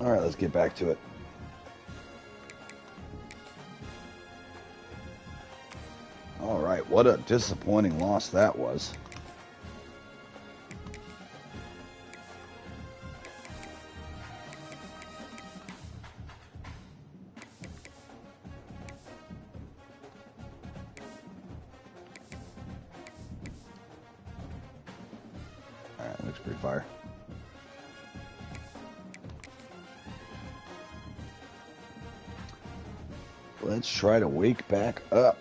S1: All right, let's get back to it. All right, what a disappointing loss that was. All right, looks pretty fire. Let's try to wake back up.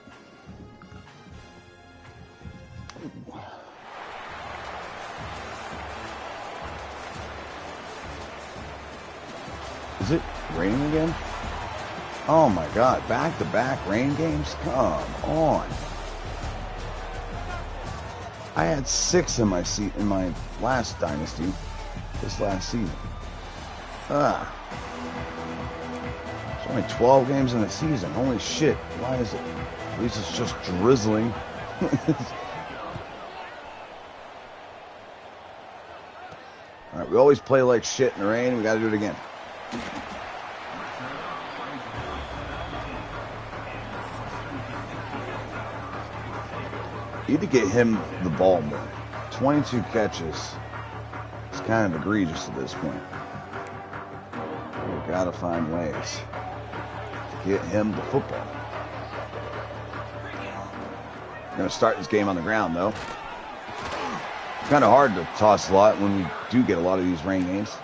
S1: Is it raining again? Oh my god, back-to-back rain games? Come on. I had 6 in my last Dynasty, this last season. There's only 12 games in a season. Holy shit. Why is it? At least it's just drizzling. Alright, we always play like shit in the rain. We gotta do it again. Need to get him the ball more. 22 catches. It's kind of egregious at this point. We've got to find ways to get him the football. We're going to start this game on the ground, though. It's kind of hard to toss a lot when we do get a lot of these rain games.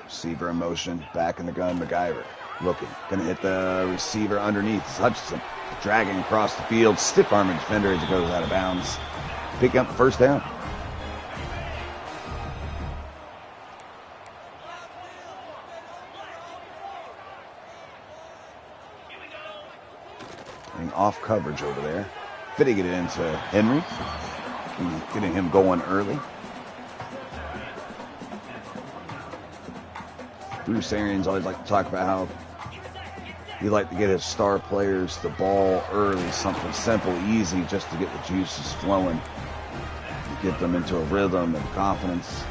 S1: Receiver in motion, back in the gun, MacGyver looking. Going to hit the receiver underneath. Hutchinson dragging across the field. Stiff arm defender as it goes out of bounds. Picking up the first down. Getting off coverage over there. Fitting it into Henry. Getting him going early. Bruce Arians always like to talk about how he like to get his star players the ball early, something simple, easy, just to get the juices flowing, to get them into a rhythm and confidence.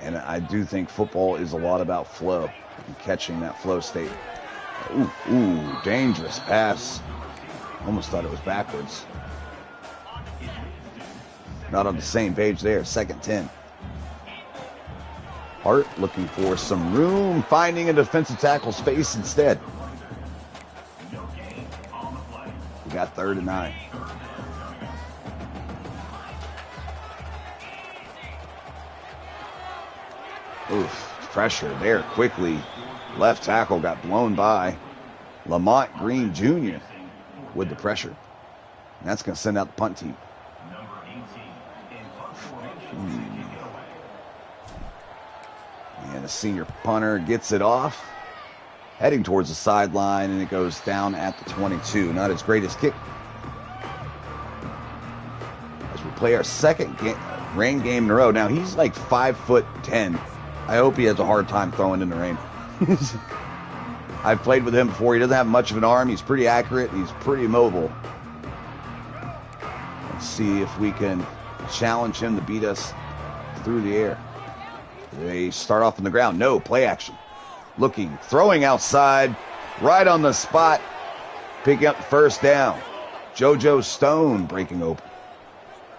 S1: And I do think football is a lot about flow and catching that flow state. Ooh, dangerous pass. Almost thought it was backwards. Not on the same page there. 2nd 10. Hart looking for some room, finding a defensive tackle's face instead. We got 3rd and 9. Oof, pressure there quickly. Left tackle got blown by. Lamont Green Jr. with the pressure. And that's going to send out the punt team. And the senior punter gets it off, heading towards the sideline, and it goes down at the 22. Not his greatest kick. As we play our 2nd rain game in a row. Now, he's like 5'10". I hope he has a hard time throwing in the rain. I've played with him before. He doesn't have much of an arm. He's pretty accurate. He's pretty mobile. Let's see if we can challenge him to beat us through the air. They start off on the ground. No, play action. Looking, throwing outside, right on the spot. Picking up the first down. JoJo Stone breaking open.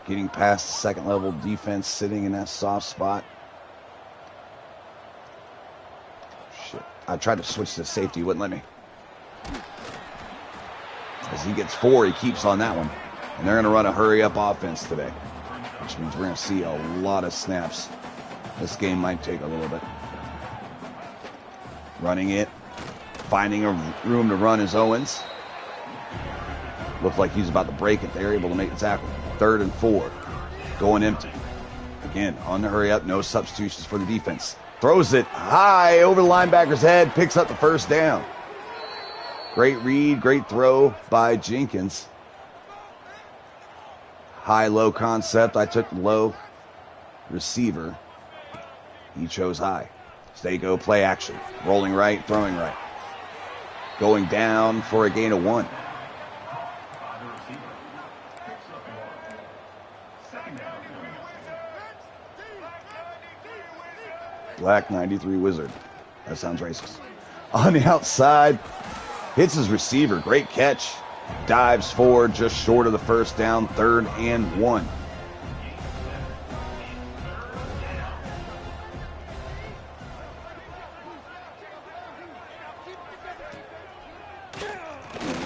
S1: Getting past the 2nd level defense, sitting in that soft spot. Shit. I tried to switch to safety. He wouldn't let me. As he gets 4, he keeps on that one. And they're going to run a hurry-up offense today, which means we're going to see a lot of snaps. This game might take a little bit. Running it. Finding a room to run is Owens. Looked like he's about to break it. They're able to make the tackle. 3rd and 4. Going empty. Again, on the hurry up. No substitutions for the defense. Throws it high over the linebacker's head. Picks up the first down. Great read. Great throw by Jenkins. High-low concept. I took the low receiver. He chose high. Stay go, play action. Rolling right, throwing right. Going down for a gain of 1. Black 93 Wizard. That sounds racist. On the outside, hits his receiver. Great catch. Dives forward just short of the first down. 3rd and 1.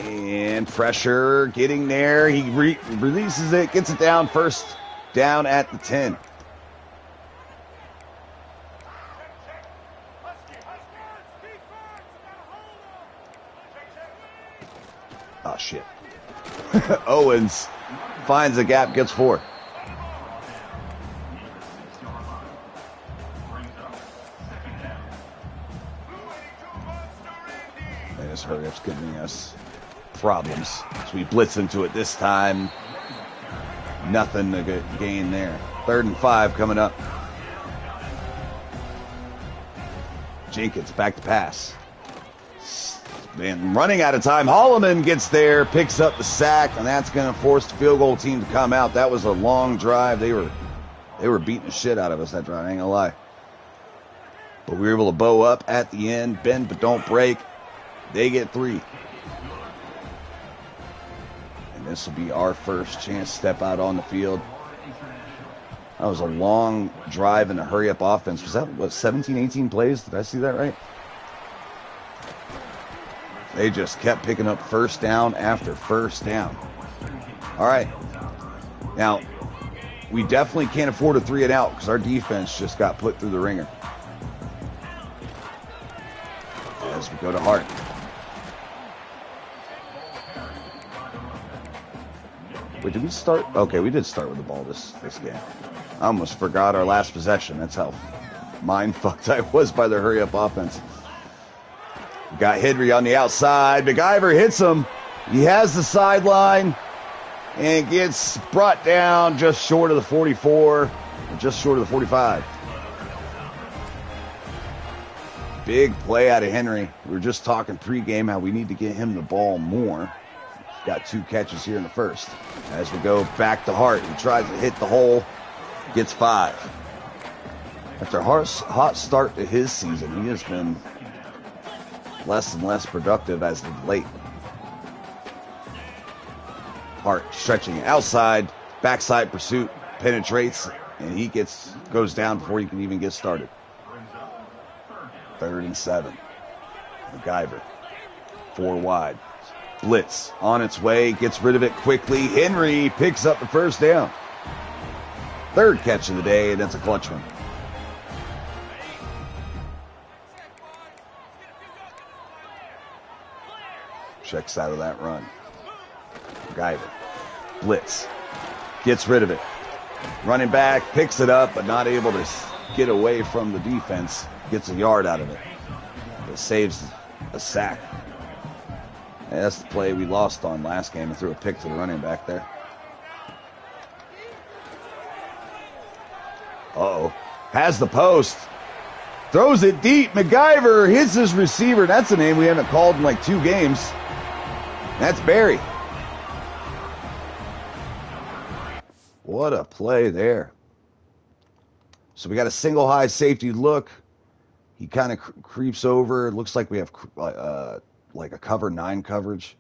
S1: And pressure getting there. He releases it, gets it down. First down at the 10. Oh, shit. Owens finds a gap, gets 4. giving us problems. So we blitz into it this time. Nothing to gain there. 3rd and 5 coming up. Jenkins back to pass. Man, running out of time. Holloman gets there, picks up the sack, and that's going to force the field goal team to come out. That was a long drive. They were beating the shit out of us that drive. I ain't gonna lie. But we were able to bow up at the end. Bend but don't break. They get 3. And this will be our first chance to step out on the field. That was a long drive and a hurry-up offense. Was that, what, 17, 18 plays? Did I see that right? They just kept picking up first down after first down. All right. Now, we definitely can't afford a 3 and out because our defense just got put through the ringer. As we go to Hart. Wait, did we start? Okay, we did start with the ball this game. I almost forgot our last possession. That's how mind-fucked I was by their hurry-up offense. We got Henry on the outside. MacGyver hits him. He has the sideline and gets brought down just short of the 44, or just short of the 45. Big play out of Henry. We were just talking pregame how we need to get him the ball more. He's got 2 catches here in the first. As we go back to Hart, he tries to hit the hole, gets 5. After a hot start to his season, he has been less and less productive as of late. Hart stretching outside, backside pursuit, penetrates, and he goes down before he can even get started. 3rd and 7. MacGyver, 4 wide. Blitz on its way, gets rid of it quickly. Henry picks up the first down. 3rd catch of the day, and that's a clutch one. Checks out of that run. MacGyver, blitz, gets rid of it. Running back, picks it up, but not able to get away from the defense. Gets a yard out of it. It saves a sack. And that's the play we lost on last game and threw a pick to the running back there. Uh-oh. Has the post. Throws it deep. MacGyver hits his receiver. That's a name we haven't called in like 2 games. That's Barry. What a play there. So we got a single high safety look. He kind of creeps over. It looks like we have like a cover 9 coverage.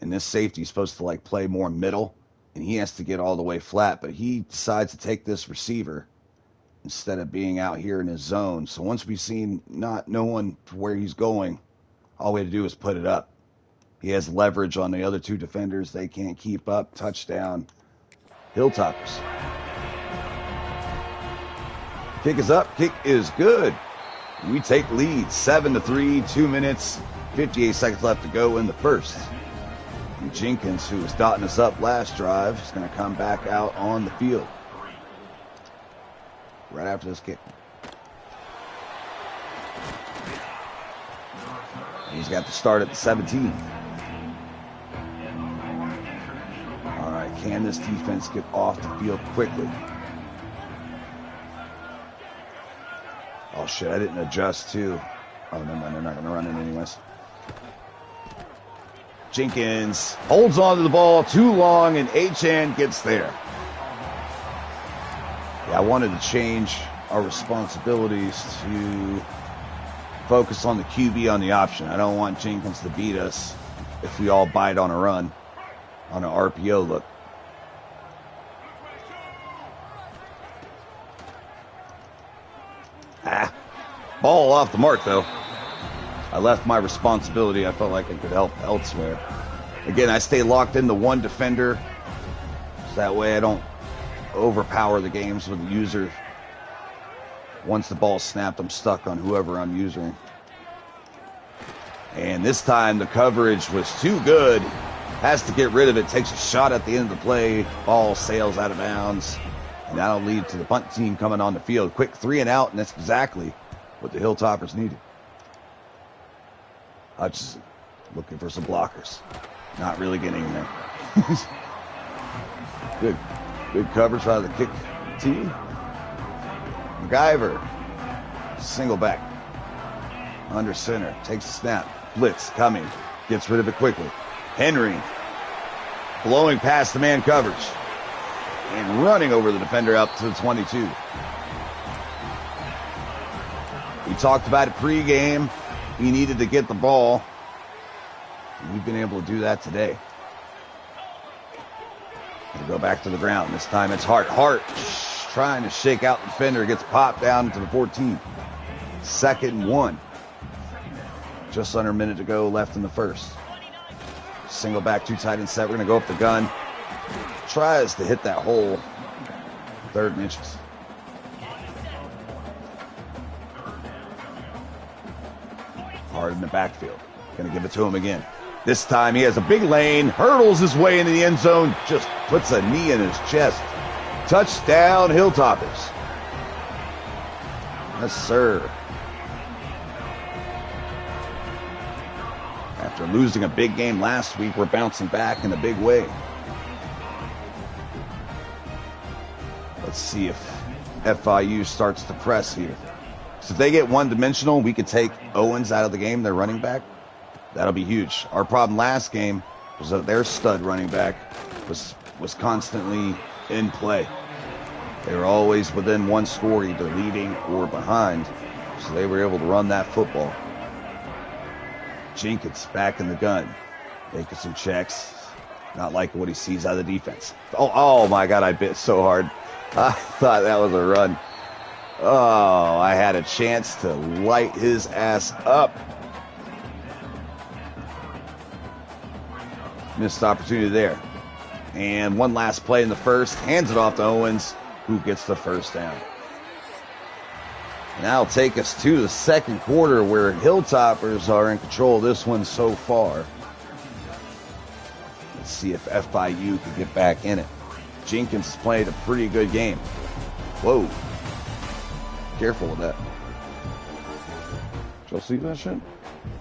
S1: And this safety is supposed to like play more middle. And he has to get all the way flat. But he decides to take this receiver instead of being out here in his zone. So once we've seen not knowing where he's going, all we have to do is put it up. He has leverage on the other 2 defenders. They can't keep up. Touchdown. Hilltoppers. Kick is up. Kick is good. We take lead 7-3, 2 minutes, 58 seconds left to go in the first. And Jenkins, who was dotting us up last drive, is going to come back out on the field right after this kick. He's got to start at the 17. All right, can this defense get off the field quickly? Oh, shit, I didn't adjust, too. Oh, never mind, they're not going to run it anyways. Jenkins holds on to the ball too long, and Achan gets there. Yeah, I wanted to change our responsibilities to focus on the QB on the option. I don't want Jenkins to beat us if we all bite on a run on an RPO look. Ball off the mark, though. I left my responsibility. I felt like I could help elsewhere. Again, I stay locked into one defender. So that way I don't overpower the games with the user. Once the ball's snapped, I'm stuck on whoever I'm using. And this time the coverage was too good. Has to get rid of it. Takes a shot at the end of the play. Ball sails out of bounds. And that'll lead to the punt team coming on the field. Quick 3 and out, and that's exactly what the Hilltoppers needed. Hutchinson Looking for some blockers. Not really getting there. Good coverage by the kick team. MacGyver. Single back. Under center. Takes a snap. Blitz coming. Gets rid of it quickly. Henry. Blowing past the man coverage. And running over the defender up to the 22. We talked about it pregame. He needed to get the ball. And we've been able to do that today. We'll go back to the ground. This time it's Hart. Hart trying to shake out the defender. Gets popped down to the 14. 2nd and 1. Just under a minute to go left in the first. Single back, 2 tight end set. We're going to go up the gun. Tries to hit that hole. 3rd and inches. Hard in the backfield. Going to give it to him again. This time he has a big lane. Hurdles his way into the end zone. Just puts a knee in his chest. Touchdown, Hilltoppers. Yes, sir. After losing a big game last week, we're bouncing back in a big way. Let's see if FIU starts to press here. So if they get one-dimensional, we could take Owens out of the game, their running back. That'll be huge. Our problem last game was that their stud running back was constantly in play. They were always within one score, either leading or behind. So they were able to run that football. Jenkins back in the gun. Making some checks. Not liking what he sees out of the defense. Oh my God, I bit so hard. I thought that was a run. Oh, I had a chance to light his ass up. Missed opportunity there. And one last play in the first. Hands it off to Owens, who gets the first down. And that'll take us to the second quarter, where Hilltoppers are in control of this one so far. Let's see if FIU can get back in it. Jenkins played a pretty good game. Whoa. Careful with that. Did y'all see that shit?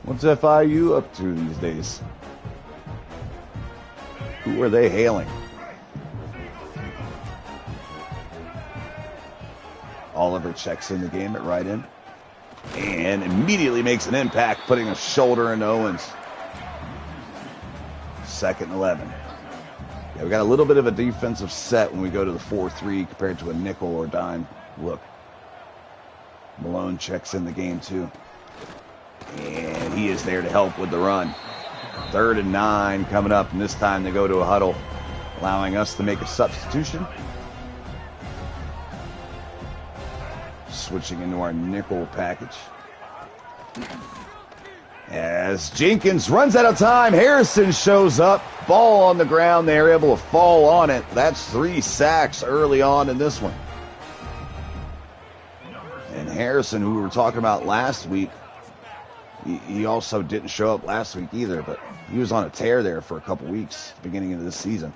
S1: What's FIU up to these days? Who are they hailing? Oliver checks in the game at right end and immediately makes an impact, putting a shoulder into Owens. 2nd and 11. Yeah, we got a little bit of a defensive set when we go to the 4-3 compared to a nickel or dime look. Malone checks in the game too. And he is there to help with the run. 3rd and 9 coming up, and this time they go to a huddle, allowing us to make a substitution. Switching into our nickel package. As Jenkins runs out of time, Harrison shows up. Ball on the ground. They're able to fall on it. That's 3 sacks early on in this one. And Harrison, who we were talking about last week, he also didn't show up last week either, but he was on a tear there for a couple weeks, beginning of this season.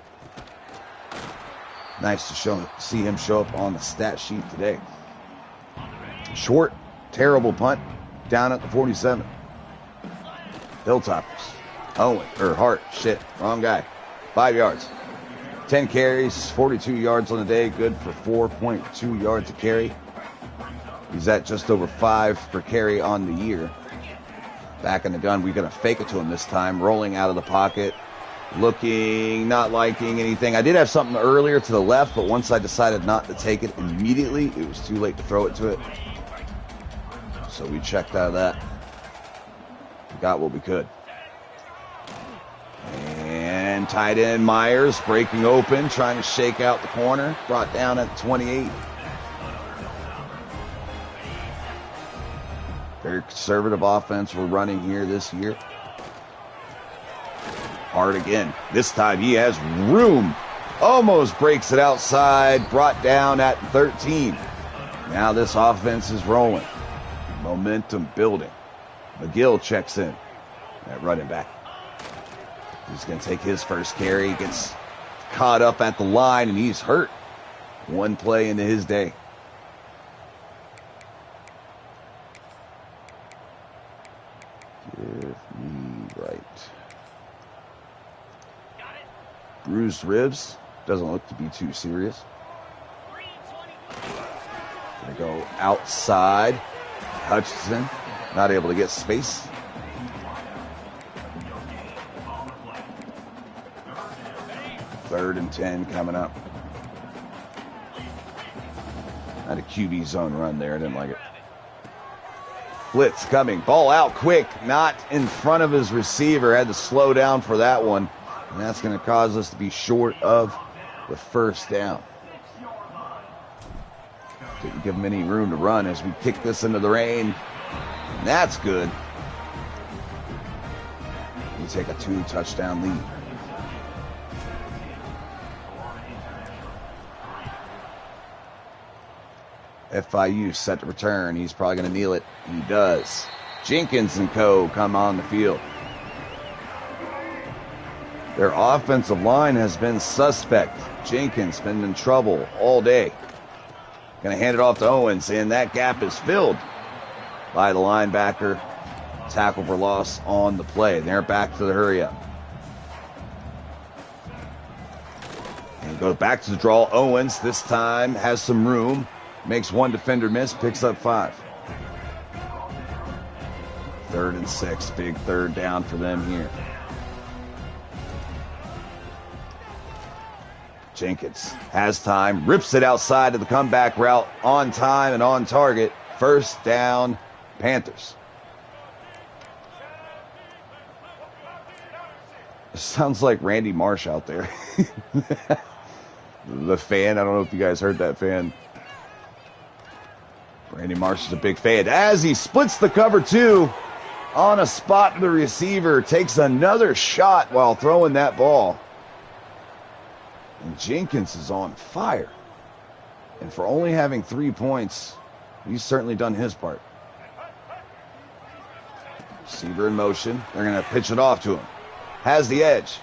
S1: Nice to see him show up on the stat sheet today. Short, terrible punt, down at the 47. Hilltoppers. Hart. Shit, wrong guy. 5 yards. 10 carries, 42 yards on the day, good for 4.2 yards a carry. He's at just over 5 per carry on the year. Back in the gun, we're going to fake it to him this time. Rolling out of the pocket. Looking, not liking anything. I did have something earlier to the left, but once I decided not to take it immediately, it was too late to throw it to it. So we checked out of that. Got what we could. And tight end Myers breaking open, trying to shake out the corner. Brought down at 28. Very conservative offense we're running here this year. Hard again. This time he has room. Almost breaks it outside. Brought down at 13. Now this offense is rolling. Momentum building. McGill checks in at running back. He's going to take his first carry. Gets caught up at the line, and he's hurt. One play into his day. Give me right. Bruised ribs. Doesn't look to be too serious. Gonna go outside. Hutchinson not able to get space. Third and 10 coming up. Had a QB zone run there. Didn't like it. Blitz coming. Ball out quick. Not in front of his receiver. Had to slow down for that one. And that's going to cause us to be short of the first down. Didn't give him any room to run as we kick this into the rain. And that's good. We take a 2-touchdown lead. FIU set to return. He's probably going to kneel it. He does. Jenkins and co. come on the field. Their offensive line has been suspect. Jenkins been in trouble all day. Going to hand it off to Owens, and that gap is filled by the linebacker. Tackle for loss on the play. They're back to the hurry up. And goes back to the draw. Owens this time has some room. Makes one defender miss, picks up 5. 3rd and 6, big third down for them here. Jenkins has time, rips it outside of the comeback route, on time and on target. First down, Panthers. Sounds like Randy Marsh out there. The fan, I don't know if you guys heard that fan. Randy Marsh is a big fan. As he splits the cover 2 on a spot, the receiver takes another shot while throwing that ball. And Jenkins is on fire. And for only having 3 points, he's certainly done his part. Receiver in motion. They're going to pitch it off to him. Has the edge.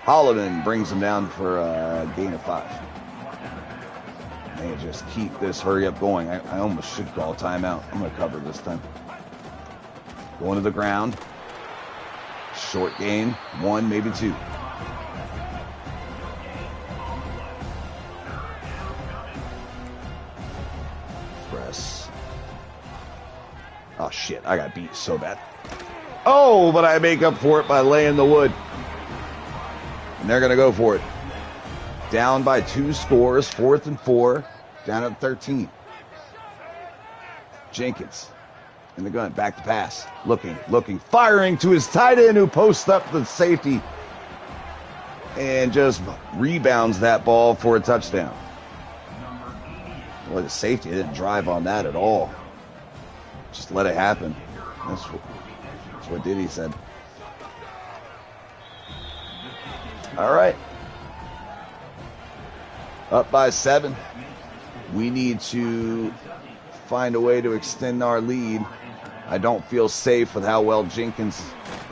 S1: Holloman brings him down for a gain of 5. They just keep this hurry up going. I almost should call timeout. I'm going to cover this time. Going to the ground. Short gain. 1, maybe 2. Press. Oh, shit. I got beat so bad. Oh, but I make up for it by laying the wood. And they're going to go for it. Down by 2 scores, 4th and 4, down at 13. Jenkins in the gun, back to pass. Looking, firing to his tight end who posts up the safety and just rebounds that ball for a touchdown. Boy, the safety didn't drive on that at all. Just let it happen. That's what Diddy said. All right. Up by 7. We need to find a way to extend our lead. I don't feel safe with how well Jenkins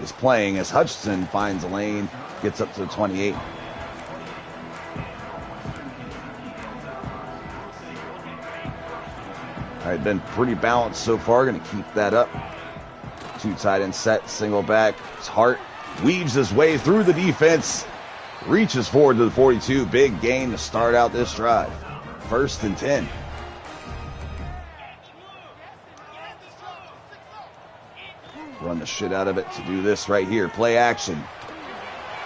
S1: is playing as Hutchinson finds a lane, gets up to the 28. All right, been pretty balanced so far. Going to keep that up. 2 tight end set, single back. Hart weaves his way through the defense. Reaches forward to the 42. Big gain to start out this drive. 1st and 10. Run the shit out of it to do this right here. Play action.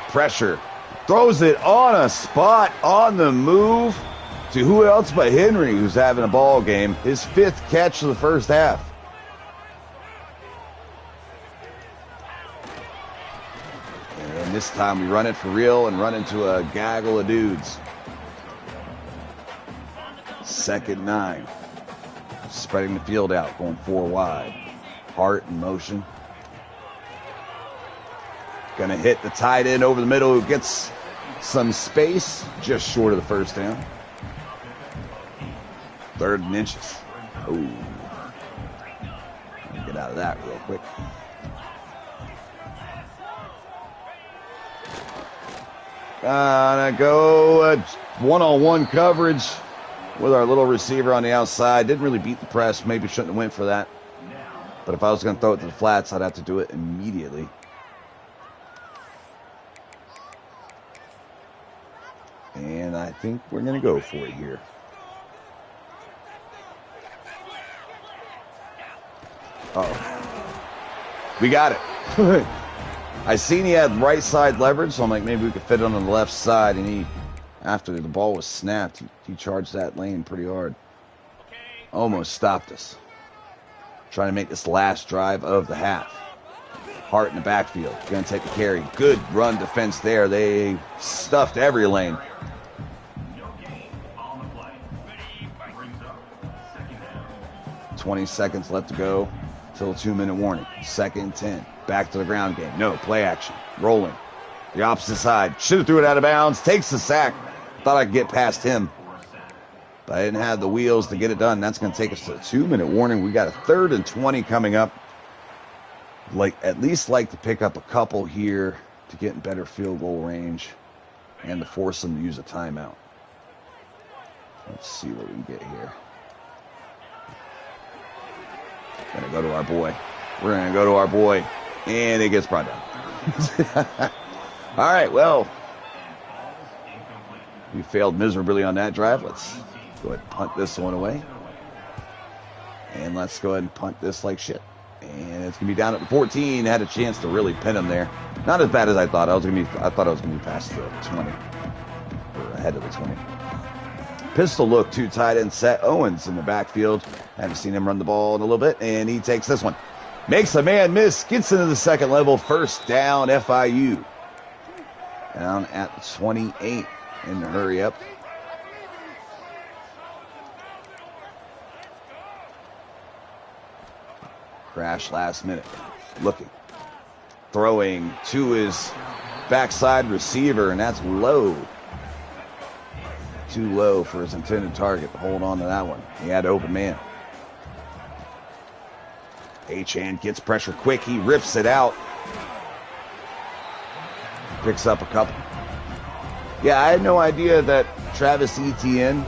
S1: Pressure. Throws it on a spot on the move to who else but Henry, who's having a ball game. His 5th catch of the first half. And this time we run it for real and run into a gaggle of dudes. 2nd 9. Spreading the field out, going 4 wide. Hart in motion. Gonna hit the tight end over the middle who gets some space, just short of the first down. 3rd and inches. Oh. Get out of that real quick. Gonna go one-on-one coverage with our little receiver on the outside. Didn't really beat the press. Maybe shouldn't have went for that. But if I was going to throw it to the flats, I'd have to do it immediately. And I think we're going to go for it here. Uh-oh. We got it. I seen he had right side leverage, so I'm like, maybe we could fit it on the left side. And he, after the ball was snapped, he charged that lane pretty hard. Almost stopped us. Trying to make this last drive of the half. Hart in the backfield. Going to take the carry. Good run defense there. They stuffed every lane. 20 seconds left to go till a 2-minute warning. 2nd and 10. Back to the ground game. No, play action. Rolling. The opposite side. Should have threw it out of bounds. Takes the sack. Thought I could get past him. But I didn't have the wheels to get it done. That's going to take us to a 2-minute warning. We got a 3rd and 20 coming up. At least like to pick up a couple here to get in better field goal range and to force them to use a timeout. Let's see what we can get here. Gonna go to our boy. We're gonna go to our boy, and it gets brought down. All right, well, we failed miserably on that drive. Let's go ahead and punt this one away, and let's go ahead and punt this like shit. And it's gonna be down at the 14. Had a chance to really pin him there. Not as bad as I thought. I thought I was gonna be past the 20 or ahead of the 20. Pistol look, 2 tight end set. Owens in the backfield. Haven't seen him run the ball in a little bit, and he takes this one. Makes a man miss. Gets into the 2nd level. 1st down, FIU. Down at the 28 in the hurry up. Crash last minute. Looking. Throwing to his backside receiver, and that's low. Too low for his intended target to hold on to that one. He had open man. Achane gets pressure quick. He rips it out. Picks up a couple. Yeah, I had no idea that Travis Etienne,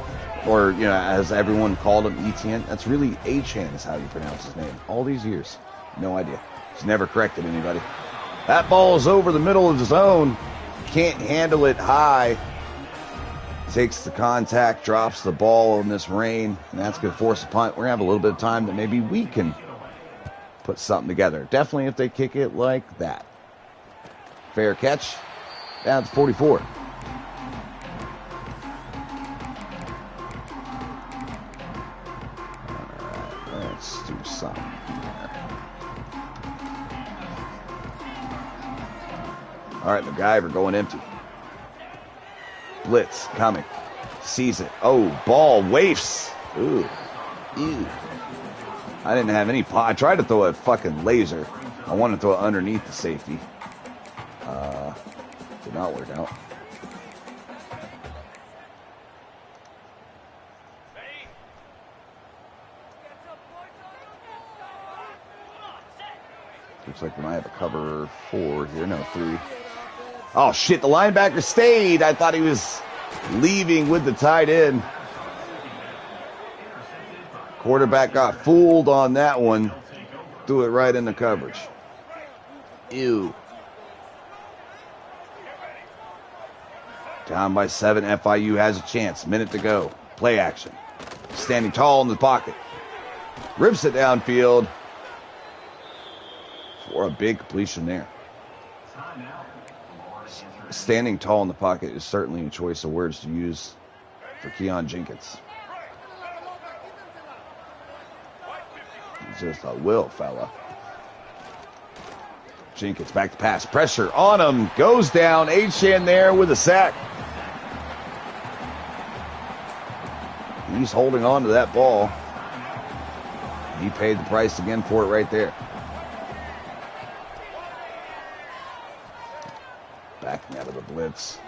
S1: or, you know, as everyone called him, Etienne, that's really Achane is how you pronounce his name. All these years. No idea. He's never corrected anybody. That ball is over the middle of the zone. Can't handle it high. Takes the contact, drops the ball in this rain, and that's going to force a punt. We're going to have a little bit of time that maybe we can put something together. Definitely if they kick it like that. Fair catch. Down to 44. All right, let's do something here. All right, MacGyver going empty. Blitz coming. Sees it. Oh, ball waifs. Ooh. Ew. I didn't have any. I tried to throw a fucking laser. I wanted to throw it underneath the safety. Did not work out. Looks like we might have a cover 4 here. No, 3. Oh, shit, the linebacker stayed. I thought he was leaving with the tight end. Quarterback got fooled on that one. Threw it right into coverage. Ew. Down by 7. FIU has a chance. Minute to go. Play action. Standing tall in the pocket. Rips it downfield. For a big completion there. Standing tall in the pocket is certainly a choice of words to use for Keon Jenkins. He's just a will fella. Jenkins back to pass. Pressure on him. Goes down. Achane there with a sack. He's holding on to that ball. He paid the price again for it right there. Backing out of the blitz.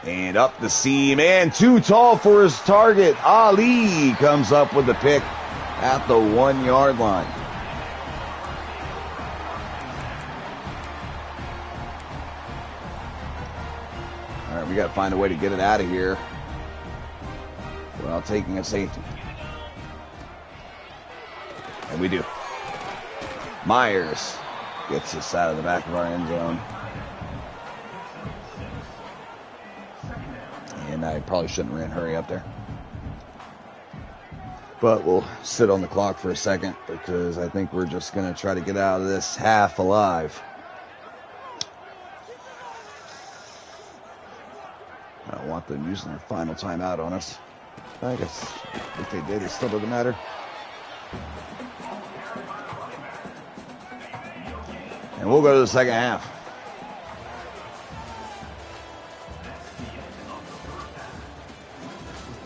S1: And up the seam. And too tall for his target. Ali comes up with the pick at the 1-yard line. All right, we got to find a way to get it out of here without taking a safety. And we do. Myers gets us out of the back of our end zone. And and I probably shouldn't ran hurry up there. But we'll sit on the clock for a second because I think we're just going to try to get out of this half alive. I don't want them using their final timeout on us. I guess if they did, it still doesn't matter. And we'll go to the second half.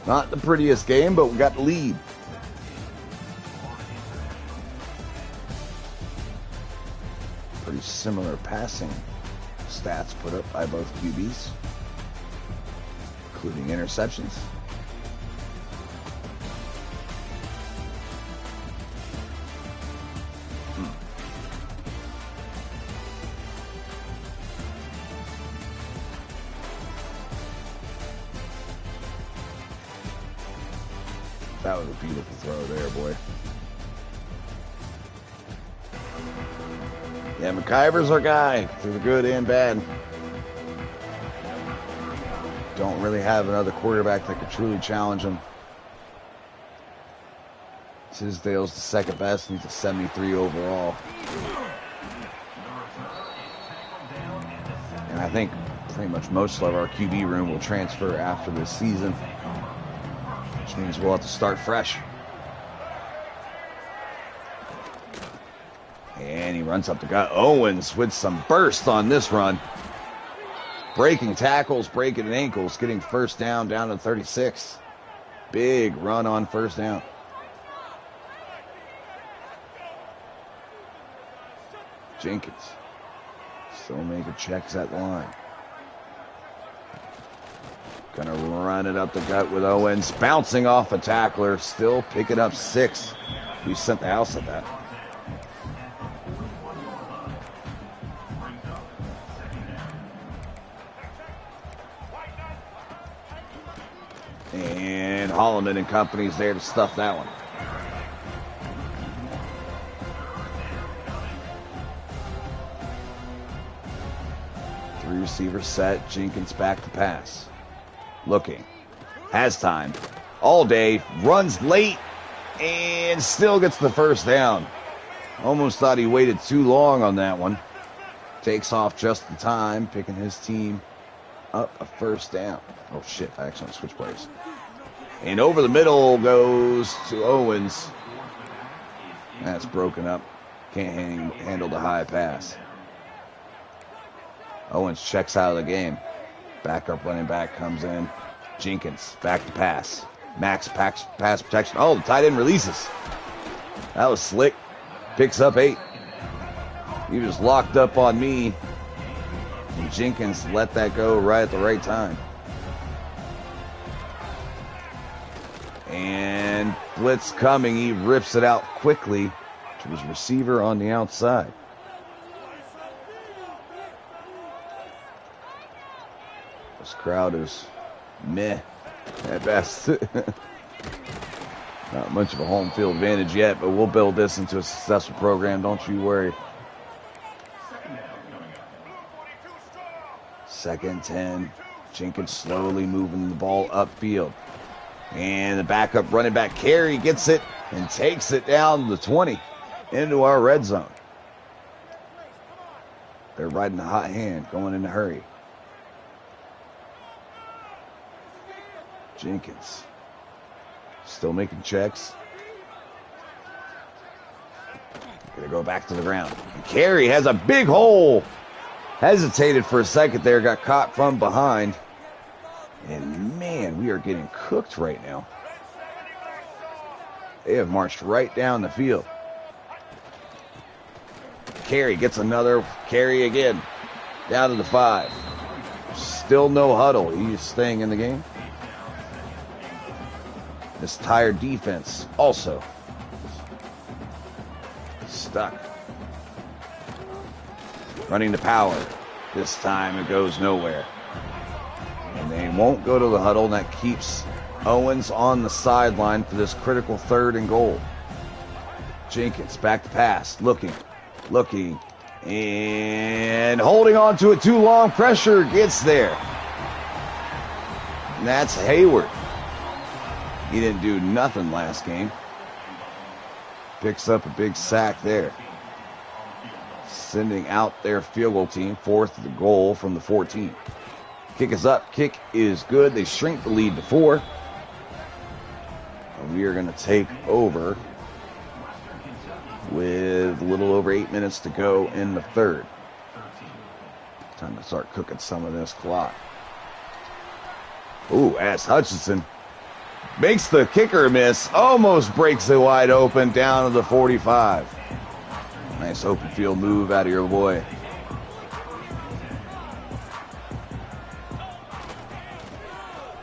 S1: Not the prettiest game, but we got the lead. Pretty similar passing stats put up by both QBs, including interceptions. That was a beautiful throw there, boy. Yeah, McIver's our guy, through the good and bad. Don't really have another quarterback that could truly challenge him. Tisdale's the second best, and he's a 73 overall. And I think pretty much most of our QB room will transfer after this season, which means we'll have to start fresh. And he runs up the gut. Owens with some burst on this run. Breaking tackles, breaking ankles, getting first down to 36. Big run on first down. Jenkins still making checks at the line. Gonna run it up the gut with Owens. Bouncing off a tackler. Still picking up 6. We sent the house at that. And Holloman and company's there to stuff that one. Three receivers set. Jenkins back to pass. Looking. Has time. All day. Runs late. And still gets the first down. Almost thought he waited too long on that one. Takes off just in time. Picking his team up a first down. Oh shit, I actually want to switch plays. And over the middle goes to Owens. That's broken up. Can't handle the high pass. Owens checks out of the game. Backup running back comes in. Jenkins back to pass. Max pass protection. Oh, the tight end releases. That was slick. Picks up 8. He was locked up on me. And Jenkins let that go right at the right time. And blitz coming. He rips it out quickly to his receiver on the outside. This crowd is meh at best. Not much of a home field advantage yet, but we'll build this into a successful program. Don't you worry. Second 10. Jenkins slowly moving the ball upfield. And the backup running back Carey gets it and takes it down the 20 into our red zone. They're riding the hot hand, going in a hurry. Jenkins still making checks. Gonna go back to the ground. And Carey has a big hole. Hesitated for a second there, got caught from behind. And man, we are getting cooked right now. They have marched right down the field. Carey gets another carry again. Down to the 5. Still no huddle. He's staying in the game. This tired defense also stuck. Running the power. This time it goes nowhere. And they won't go to the huddle, and that keeps Owens on the sideline for this critical 3rd and goal. Jenkins back to pass. Looking. And holding on to it too long. Pressure gets there. and that's Hayward. He didn't do nothing last game. Picks up a big sack there. Sending out their field goal team, fourth to the goal from the 14. Kick is up. Kick is good. They shrink the lead to 4. And we are going to take over with a little over 8 minutes to go in the third. Time to start cooking some of this clock. Ooh, as Hutchinson makes the kicker miss, almost breaks it wide open down to the 45. Nice open field move out of your boy.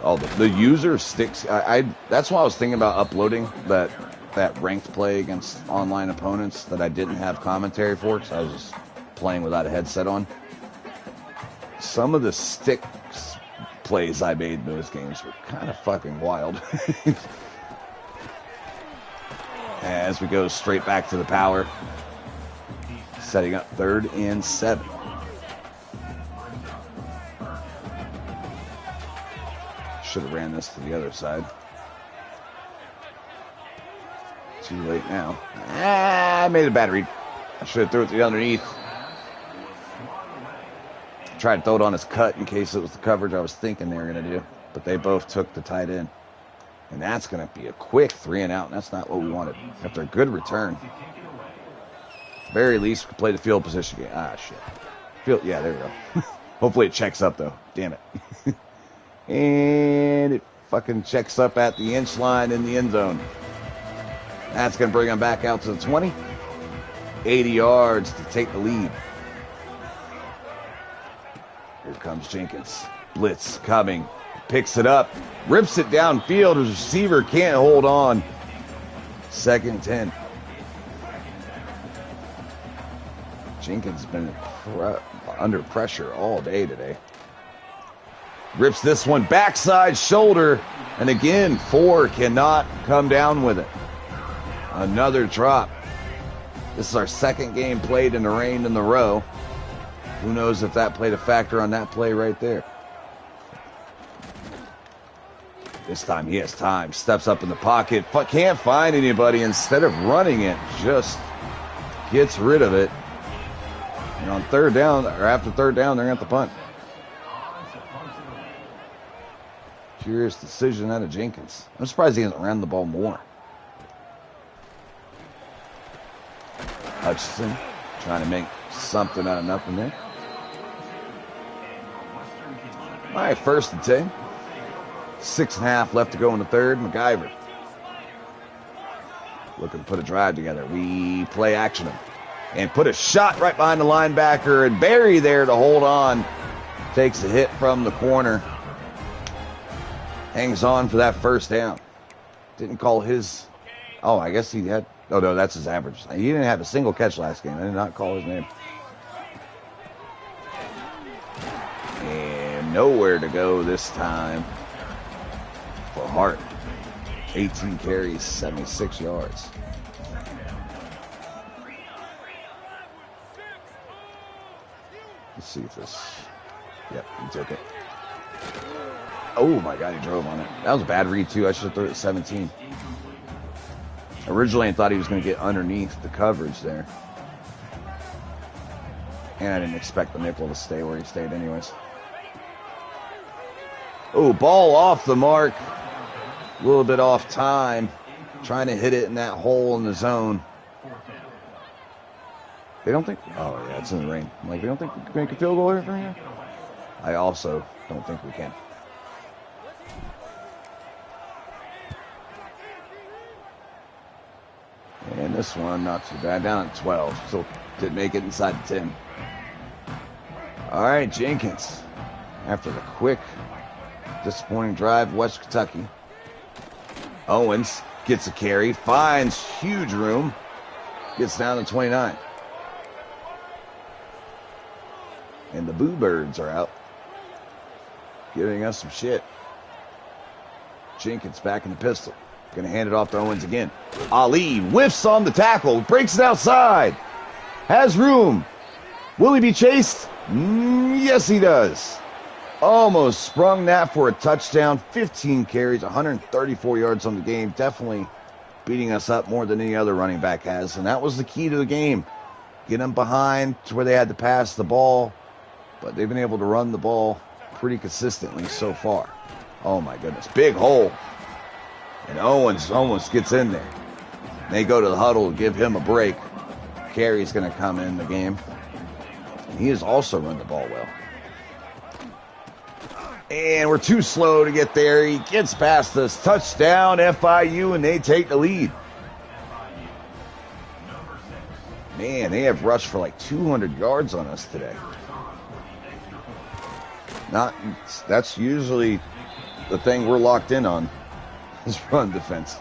S1: Oh, the user sticks. That's why I was thinking about uploading that ranked play against online opponents that I didn't have commentary for, because I was just playing without a headset on. Some of the stick plays I made in those games were kind of fucking wild. As we go straight back to the power. Setting up 3rd and 7. Should have ran this to the other side. Too late now. I made a bad read. I should have threw it to the underneath. Tried to throw it on his cut in case it was the coverage I was thinking they were going to do. But they both took the tight end. And that's going to be a quick 3 and out. And that's not what we wanted. After a good return. At the very least, we could play the field position game. Ah, shit. Yeah, there we go. Hopefully it checks up, though. Damn it. And it fucking checks up at the inch line in the end zone. That's going to bring them back out to the 20. 80 yards to take the lead. Here comes Jenkins. Blitz coming. Picks it up. Rips it downfield. His receiver can't hold on. 2nd and 10. Jenkins has been under pressure all day today. Rips this one backside shoulder. And again, 4 cannot come down with it. Another drop. This is our 2nd game played in the rain in the row. Who knows if that played a factor on that play right there. This time he has time. Steps up in the pocket. But can't find anybody. Instead of running it, just gets rid of it. And on 3rd down, or after 3rd down, they're going to have to punt. Curious decision out of Jenkins. I'm surprised he hasn't ran the ball more. Hutchinson trying to make something out of nothing there. All right, 1st and 10. 6.5 left to go in the 3rd. MacGyver looking to put a drive together. We play action him and put a shot right behind the linebacker, and Barry there to hold on. Takes a hit from the corner. Hangs on for that 1st down. Didn't call his... Oh, I guess he had... Oh, no, that's his average. He didn't have a single catch last game. I did not call his name. And nowhere to go this time for Hart. 18 carries, 76 yards. Let's see if this... Yep, he took it. Oh, my God, he drove on it. That was a bad read, too. I should have thrown it at 17. Originally, I thought he was going to get underneath the coverage there. And I didn't expect the nickel to stay where he stayed anyways. Oh, ball off the mark. A little bit off time. Trying to hit it in that hole in the zone. They don't think... Oh, yeah, it's in the rain. I'm like, they don't think we can make a field goal here from here? I also don't think we can. And this one, not too bad. Down at 12. Still didn't make it inside the 10. All right, Jenkins. After the quick, disappointing drive, West Kentucky. Owens gets a carry. Finds huge room. Gets down to 29. And the Boo Birds are out. Giving us some shit. Jenkins back in the pistol. Going to hand it off to Owens again. Ali whiffs on the tackle. Breaks it outside. Has room. Will he be chased? Yes, he does. almost sprung that for a touchdown. 15 carries, 134 yards on the game. Definitely beating us up more than any other running back has. And that was the key to the game. Get them behind to where they had to pass the ball. But they've been able to run the ball pretty consistently so far. Oh, my goodness. Big hole. And Owens almost gets in there. They go to the huddle to give him a break. Carey's going to come in the game. He has also run the ball well. And we're too slow to get there. He gets past us. Touchdown, FIU, and they take the lead. Man, they have rushed for like 200 yards on us today. That's usually the thing we're locked in on, is run defense.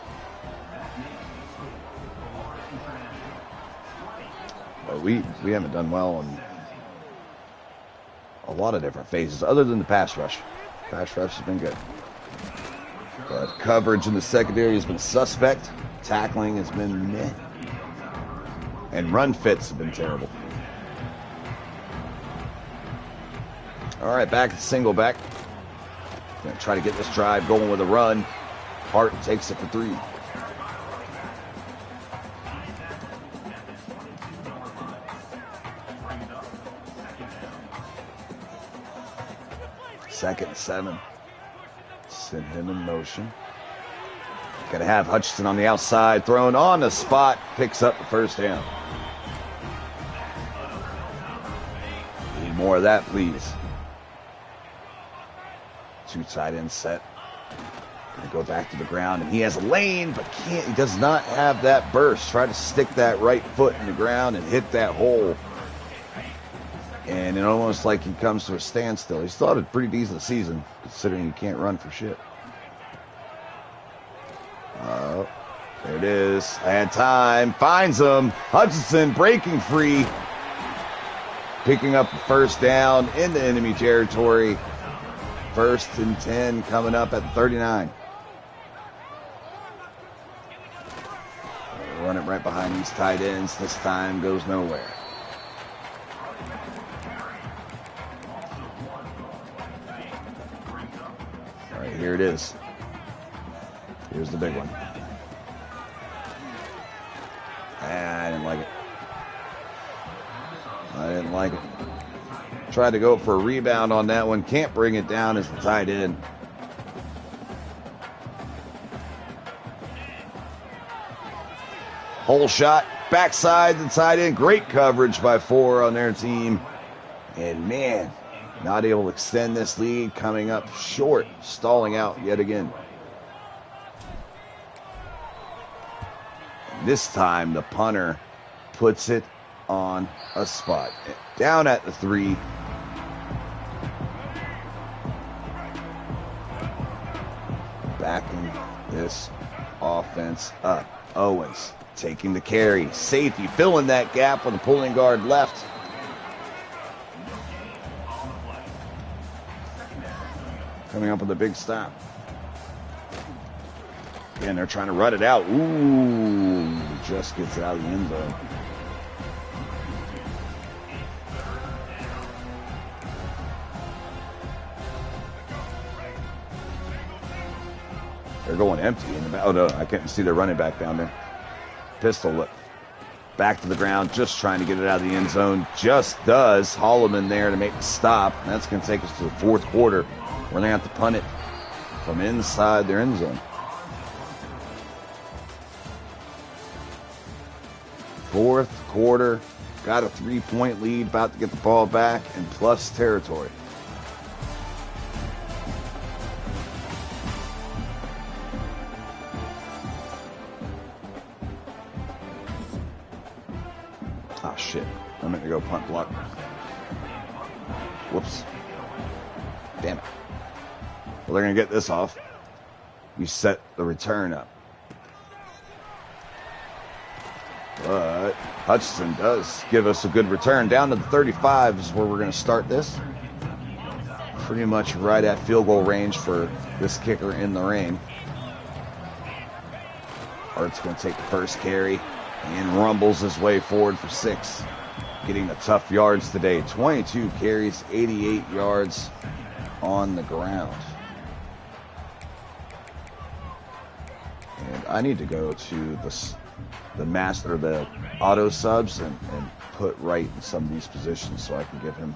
S1: But we haven't done well in a lot of different phases, other than the pass rush. Pass rush has been good. But coverage in the secondary has been suspect. Tackling has been meh. And run fits have been terrible. All right, back to single back. Gonna try to get this drive going with a run. Hart takes it for 3. Second and 7. Send him in motion. Gonna have Hutchinson on the outside, thrown on the spot, picks up the first down. Need more of that, please. 2 tight ends set. Gonna go back to the ground, and he has a lane, but can't. He does not have that burst. Try to stick that right foot in the ground and hit that hole. And it almost like he comes to a standstill. He's thought a pretty decent season, considering he can't run for shit. Oh, there it is. I had time. Finds him. Hutchinson breaking free. Picking up the first down into enemy territory. 1st and 10 coming up at the 39. Run it right behind these tight ends. This time goes nowhere. All right, here it is. Here's the big one. I didn't like it. I didn't like it. Tried to go for a rebound on that one. Can't bring it down as the tight end. Hole shot. Backside the tight end. Great coverage by 4 on their team. And man, not able to extend this lead. Coming up short. Stalling out yet again. This time the punter puts it on a spot. Down at the 3. Backing this offense up. Owens taking the carry. Safety filling that gap with the pulling guard left. Coming up with a big stop. Again, they're trying to run it out. Ooh, just gets it out of the end zone. They're going empty in the back. Oh, no, I can't see their running back down there. Pistol whip. Back to the ground, just trying to get it out of the end zone. Just does. Holloman there to make the stop. That's going to take us to the 4th quarter. We're going to have to punt it from inside their end zone. 4th quarter. Got a 3-point lead. About to get the ball back in plus territory. Oh, shit. I meant to go punt block. Whoops. Damn it. Well, they're going to get this off. We set the return up. But Hutchinson does give us a good return. Down to the 35 is where we're going to start this. Pretty much right at field goal range for this kicker in the rain. Art's going to take the first carry and rumbles his way forward for 6. Getting the tough yards today. 22 carries, 88 yards. on the ground. And I need to go to the master, the auto subs, and put right in some of these positions so I can give him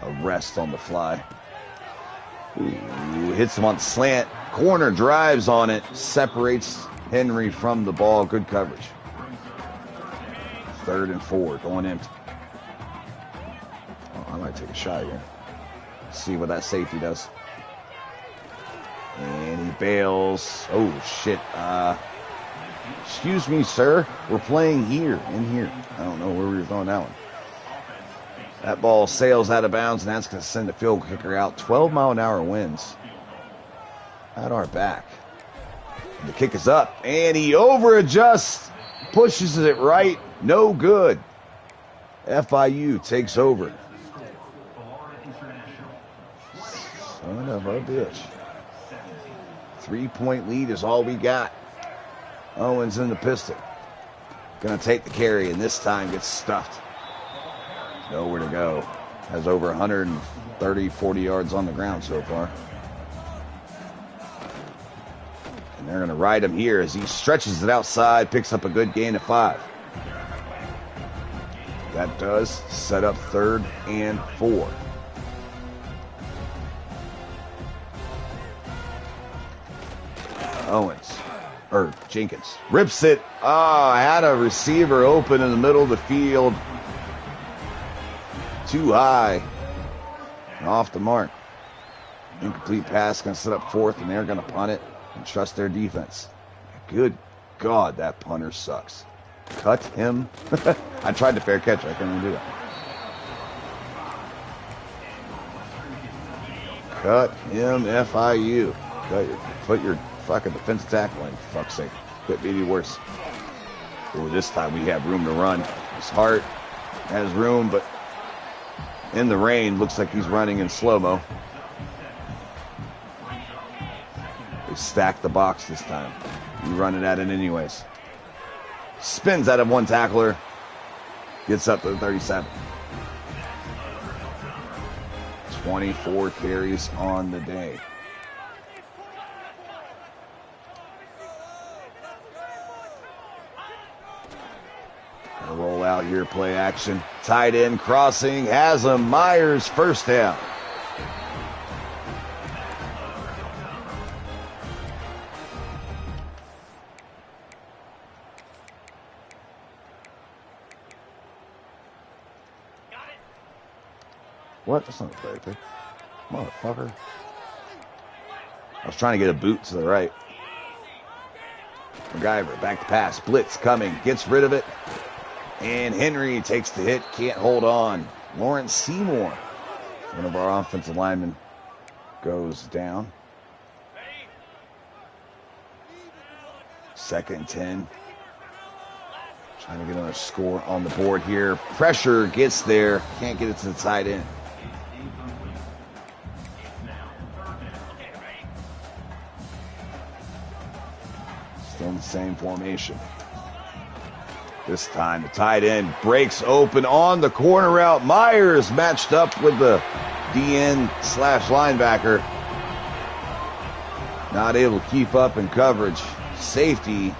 S1: a rest on the fly. Ooh, hits him on the slant. Corner drives on it. Separates Henry from the ball. Good coverage. 3rd and 4 going empty. Oh, I might take a shot here. See what that safety does. And he bails. Oh, shit. Excuse me, sir. We're playing here, in here. I don't know where we were throwing that one. That ball sails out of bounds, and that's going to send the field kicker out. 12-mile-an-hour winds at our back. The kick is up, and he over-adjusts. Pushes it right. No good. FIU takes over. Son of a bitch. 3-point lead is all we got. Owens in the pistol. Going to take the carry, and this time gets stuffed. Nowhere to go. Has over 130, 40 yards on the ground so far. And they're going to ride him here as he stretches it outside, picks up a good gain of 5. That does set up 3rd and 4. Jenkins rips it. I had a receiver open in the middle of the field. Too high. Off the mark. Incomplete pass, going to set up 4th, and they're going to punt it and trust their defense. Good God, that punter sucks. Cut him. I tried to fair catch. I couldn't do that. Cut him, FIU. Put your fucking defensive tackle in, for fuck's sake. Could be worse. Ooh, this time we have room to run. His heart has room, but in the rain, looks like he's running in slow-mo. They stack the box this time. You run it at it anyways. Spins out of one tackler. Gets up to the 37. 24 carries on the day. Roll out here, play action. Tight end crossing, has him. Myers, first down. What? That's not a play pick. Motherfucker. I was trying to get a boot to the right. MacGyver, back to pass. Blitz coming. Gets rid of it. And Henry takes the hit. Can't hold on. Lawrence Seymour, one of our offensive linemen, goes down. 2nd and 10. Trying to get another score on the board here. Pressure gets there. Can't get it to the tight end. Still in the same formation. This time the tight end breaks open on the corner route. Myers matched up with the DN/linebacker. Not able to keep up in coverage. Safety,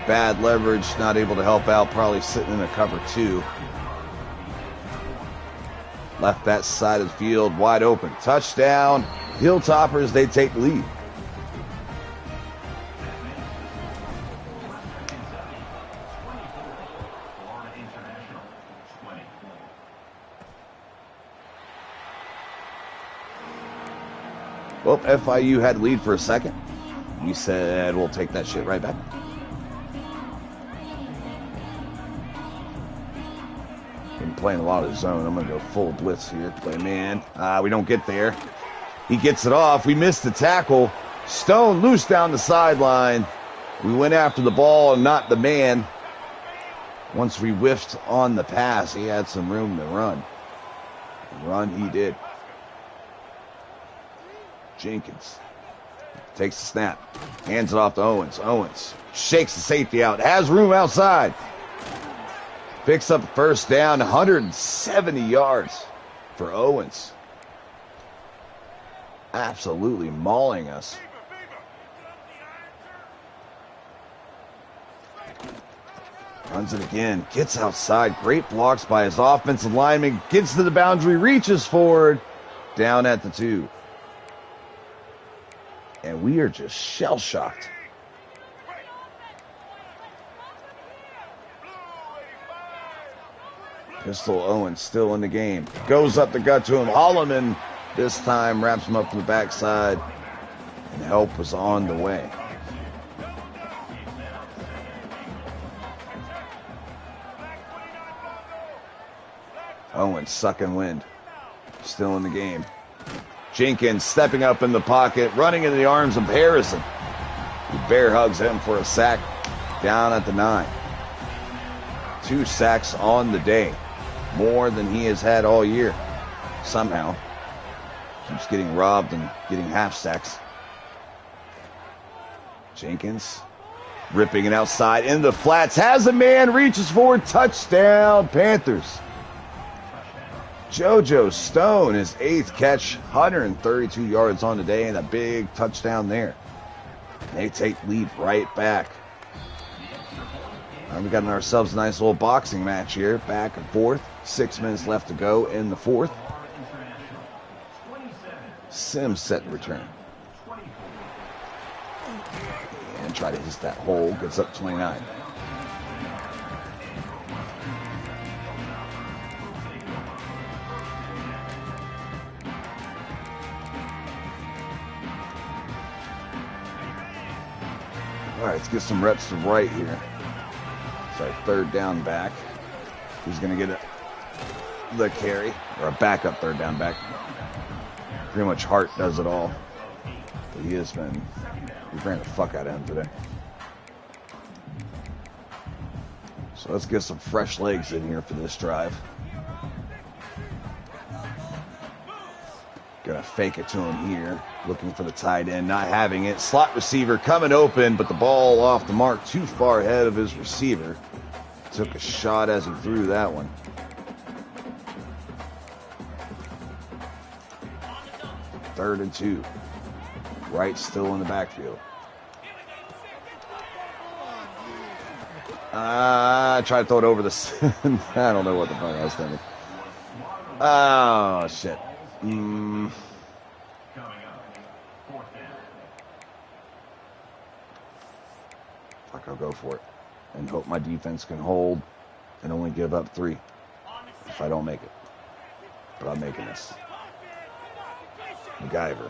S1: bad leverage, not able to help out. Probably sitting in a cover 2. Left that side of the field wide open. Touchdown. Hilltoppers, they take the lead. Well, FIU had the lead for a second. You said, we'll take that shit right back. Been playing a lot of zone. I'm going to go full blitz here. Play man. We don't get there. He gets it off. We missed the tackle. Stone loose down the sideline. We went after the ball and not the man. Once we whiffed on the pass, he had some room to run. Run he did. Jenkins takes the snap, hands it off to Owens. Owens shakes the safety out, has room outside. Picks up first down, 170 yards for Owens. absolutely mauling us. Runs it again, gets outside, great blocks by his offensive lineman, gets to the boundary, reaches forward, down at the 2. And we are just shell-shocked. Pistol Owens still in the game. Goes up the gut to him. Holloman this time wraps him up from the backside. And help was on the way. Owens sucking wind. Still in the game. Jenkins stepping up in the pocket, running into the arms of Harrison. He bear hugs him for a sack down at the 9. 2 sacks on the day. More than he has had all year. Somehow. Keeps getting robbed and getting half sacks. Jenkins ripping it outside in the flats. Has a man, reaches forward. Touchdown, Panthers. JoJo Stone, his 8th catch, 132 yards on the day, and a big touchdown there. They take lead right back. We got ourselves a nice little boxing match here, back and forth. 6 minutes left to go in the 4th. Sims set to return. And try to hit that hole, gets up 29. All right, let's get some reps to right here. It's our 3rd down back. Who's going to get the carry, or a backup 3rd down back. Pretty much Hart does it all. But we ran the fuck out of him today. So let's get some fresh legs in here for this drive. Gonna fake it to him here. Looking for the tight end, not having it. Slot receiver coming open, but the ball off the mark, too far ahead of his receiver. Took a shot as he threw that one. Third and 2. Wright still in the backfield. I tried to throw it over the... I don't know what the fuck I was thinking. Oh, shit. Fuck, I'll go for it. And hope my defense can hold and only give up 3 if I don't make it. But I'm making this. MacGyver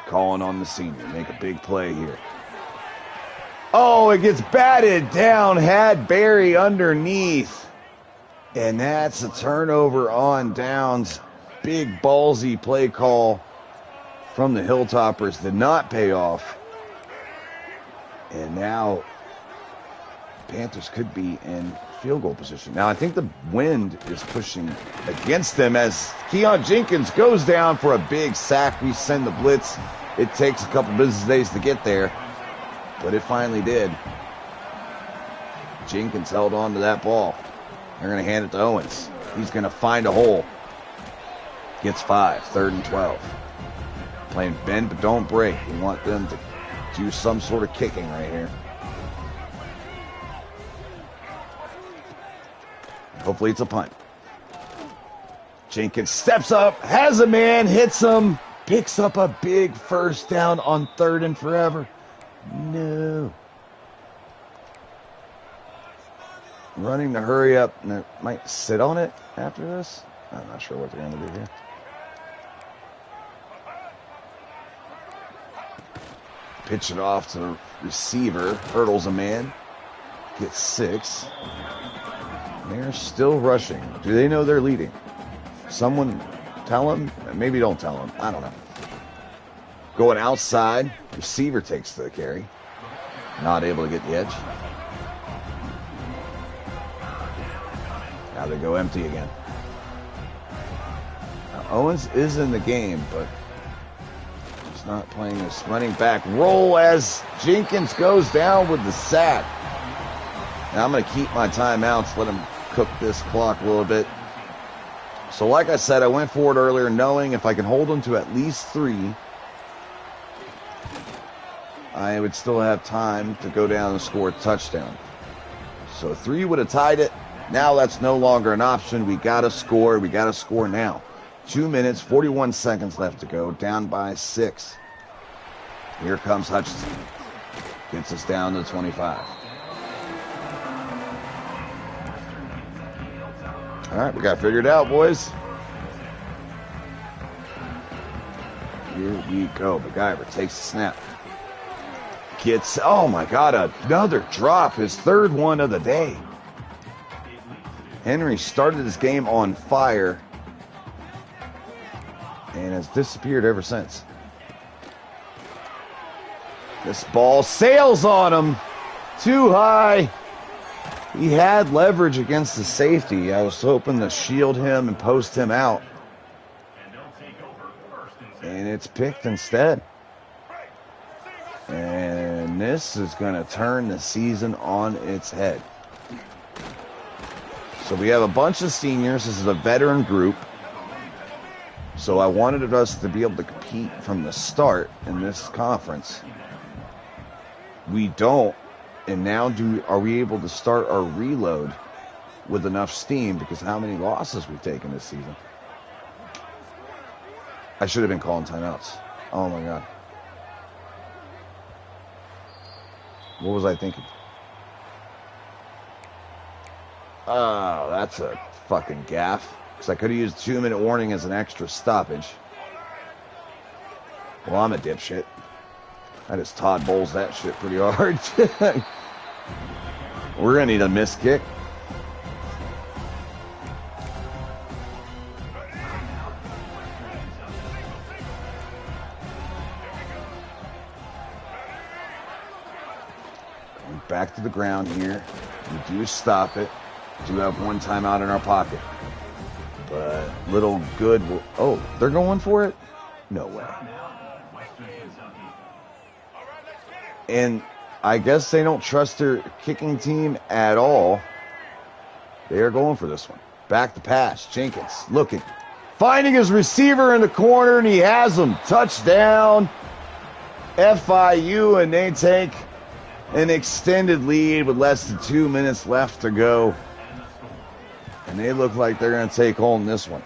S1: calling on the senior. Make a big play here. Oh, it gets batted down. Had Barry underneath. And that's a turnover on downs. Big ballsy play call from the Hilltoppers. Did not pay off. And now Panthers could be in field goal position. Now I think the wind is pushing against them as Keon Jenkins goes down for a big sack. We send the blitz. It takes a couple business days to get there, but it finally did. Jenkins held on to that ball. They're going to hand it to Owens. He's going to find a hole. Gets 5, 3rd and 12. Playing bend but don't break. We want them to do some sort of kicking right here. Hopefully it's a punt. Jenkins steps up, has a man, hits him, picks up a big first down on 3rd and forever. No. Running to hurry up, and they might sit on it after this. I'm not sure what they're going to do here. Pitch it off to the receiver, hurdles a man, gets 6. They're still rushing. Do they know they're leading? Someone tell them? Maybe don't tell them. I don't know. Going outside. Receiver takes the carry. Not able to get the edge. Now they go empty again. Now Owens is in the game, but he's not playing this running back roll as Jenkins goes down with the sack. Now I'm going to keep my timeouts, let him cook this clock a little bit. So like I said, I went forward earlier knowing if I can hold them to at least 3, I would still have time to go down and score a touchdown. So 3 would have tied it. Now that's no longer an option. We got to score. We got to score now. 2 minutes, 41 seconds left to go. Down by 6. Here comes Hutchinson. Gets us down to 25. All right, we got to figure it out, boys. Here we go. MacGyver takes the snap. Gets, oh my God, another drop. His 3rd one of the day. Henry started this game on fire and has disappeared ever since. This ball sails on him. Too high. He had leverage against the safety. I was hoping to shield him and post him out. And it's picked instead. And this is going to turn the season on its head. So we have a bunch of seniors. This is a veteran group. So I wanted us to be able to compete from the start in this conference. We don't. And now are we able to start our reload with enough steam? Because how many losses we've taken this season. I should have been calling timeouts. Oh my God. What was I thinking? Oh, that's a fucking gaffe. Because I could have used 2-minute warning as an extra stoppage. Well, I'm a dipshit. I just Todd Bowles that shit pretty hard. We're going to need a missed kick. Back to the ground here. We do stop it. Do have 1 timeout in our pocket. But little good will... Oh, they're going for it? No way. And I guess they don't trust their kicking team at all. They are going for this one. Back to pass. Jenkins looking. Finding his receiver in the corner, and he has him. Touchdown. FIU, and they take an extended lead with less than 2 minutes left to go. And they look like they're going to take home this one.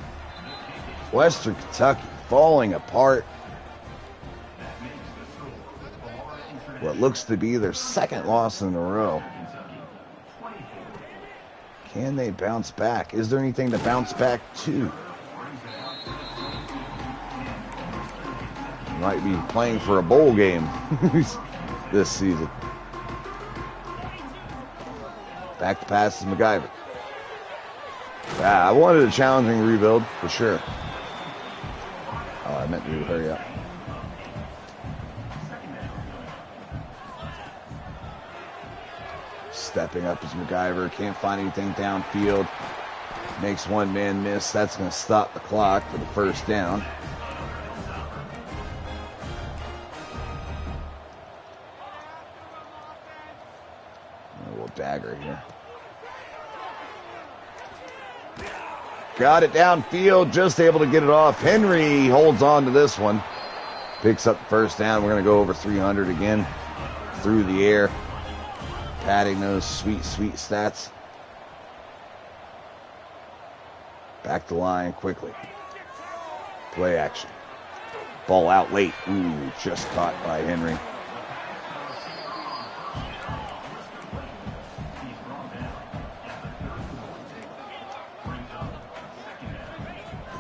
S1: Western Kentucky falling apart. What looks to be their 2nd loss in a row. Can they bounce back? Is there anything to bounce back to? Might be playing for a bowl game this season. Back to pass to MacGyver. I wanted a challenging rebuild for sure. Oh, I meant to hurry up. Stepping up as MacGyver. Can't find anything downfield. Makes 1 man miss. That's going to stop the clock for the 1st down. A little dagger here. Got it downfield. Just able to get it off. Henry holds on to this one. Picks up the 1st down. We're going to go over 300 again. Through the air. Padding those sweet, sweet stats. Back to line quickly. Play action. Ball out late. Ooh, just caught by Henry.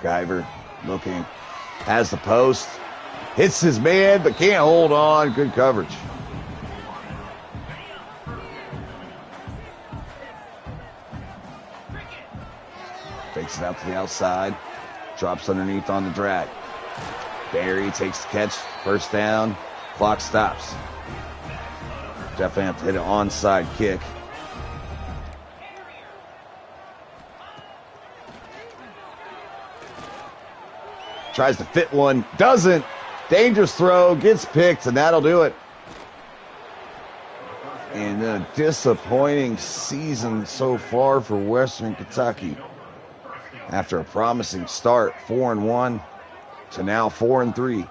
S1: MacGyver looking. Has the post. Hits his man, but can't hold on. Good coverage. Takes it out to the outside. Drops underneath on the drag. Barry takes the catch. 1st down. Clock stops. Definitely have to hit an onside kick. Tries to fit one. Doesn't. Dangerous throw. Gets picked, and that'll do it. And a disappointing season so far for Western Kentucky. After a promising start, 4-1 to now 4-3.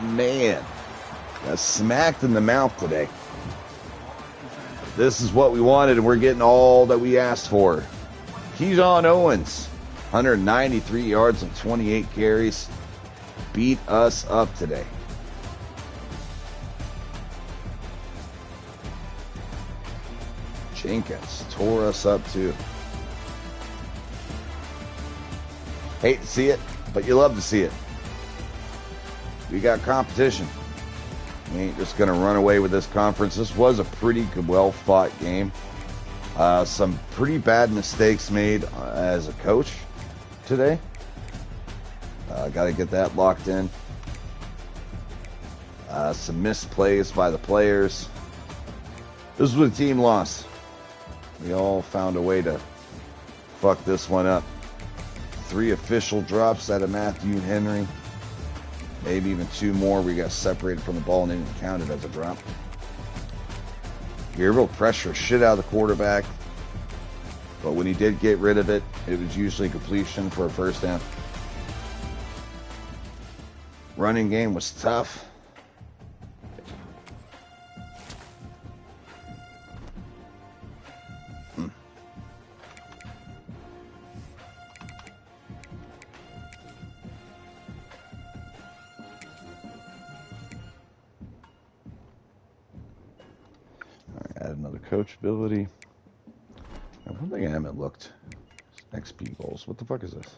S1: Man, got smacked in the mouth today. This is what we wanted, and we're getting all that we asked for. Keyshawn Owens, 193 yards and 28 carries. Beat us up today. Jenkins tore us up too. Hate to see it, but you love to see it. We got competition. We ain't just going to run away with this conference. This was a pretty good, well-fought game. Some pretty bad mistakes made as a coach today. Got to get that locked in. Some missed plays by the players. This was a team loss. We all found a way to fuck this one up. 3 official drops out of Matthew Henry. Maybe even 2 more. We got separated from the ball and didn't count it as a drop. Gabriel pressure shit out of the quarterback. But when he did get rid of it, it was usually completion for a first down. Running game was tough. Add another coachability. And one thing I haven't looked. XP goals. What the fuck is this?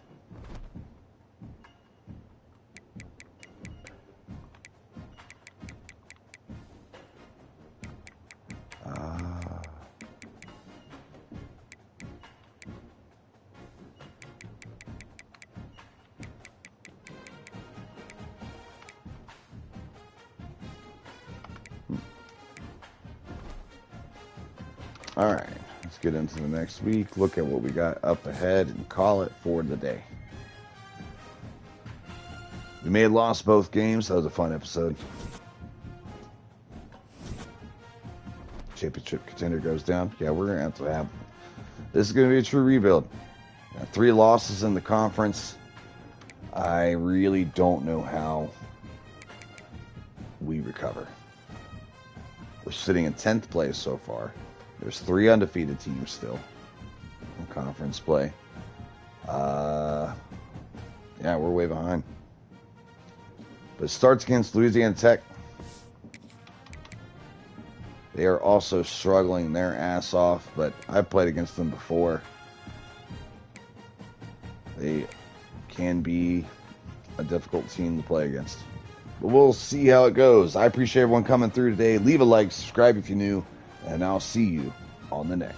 S1: All right, let's get into the next week, look at what we got up ahead, and call it for the day. We may have lost both games. That was a fun episode. Championship contender goes down. Yeah, we're going to have... This is going to be a true rebuild. 3 losses in the conference. I really don't know how we recover. We're sitting in 10th place so far. There's 3 undefeated teams still in conference play. Yeah, we're way behind. But it starts against Louisiana Tech. They are also struggling their ass off, but I've played against them before. They can be a difficult team to play against. But we'll see how it goes. I appreciate everyone coming through today. Leave a like, subscribe if you're new. And I'll see you on the next.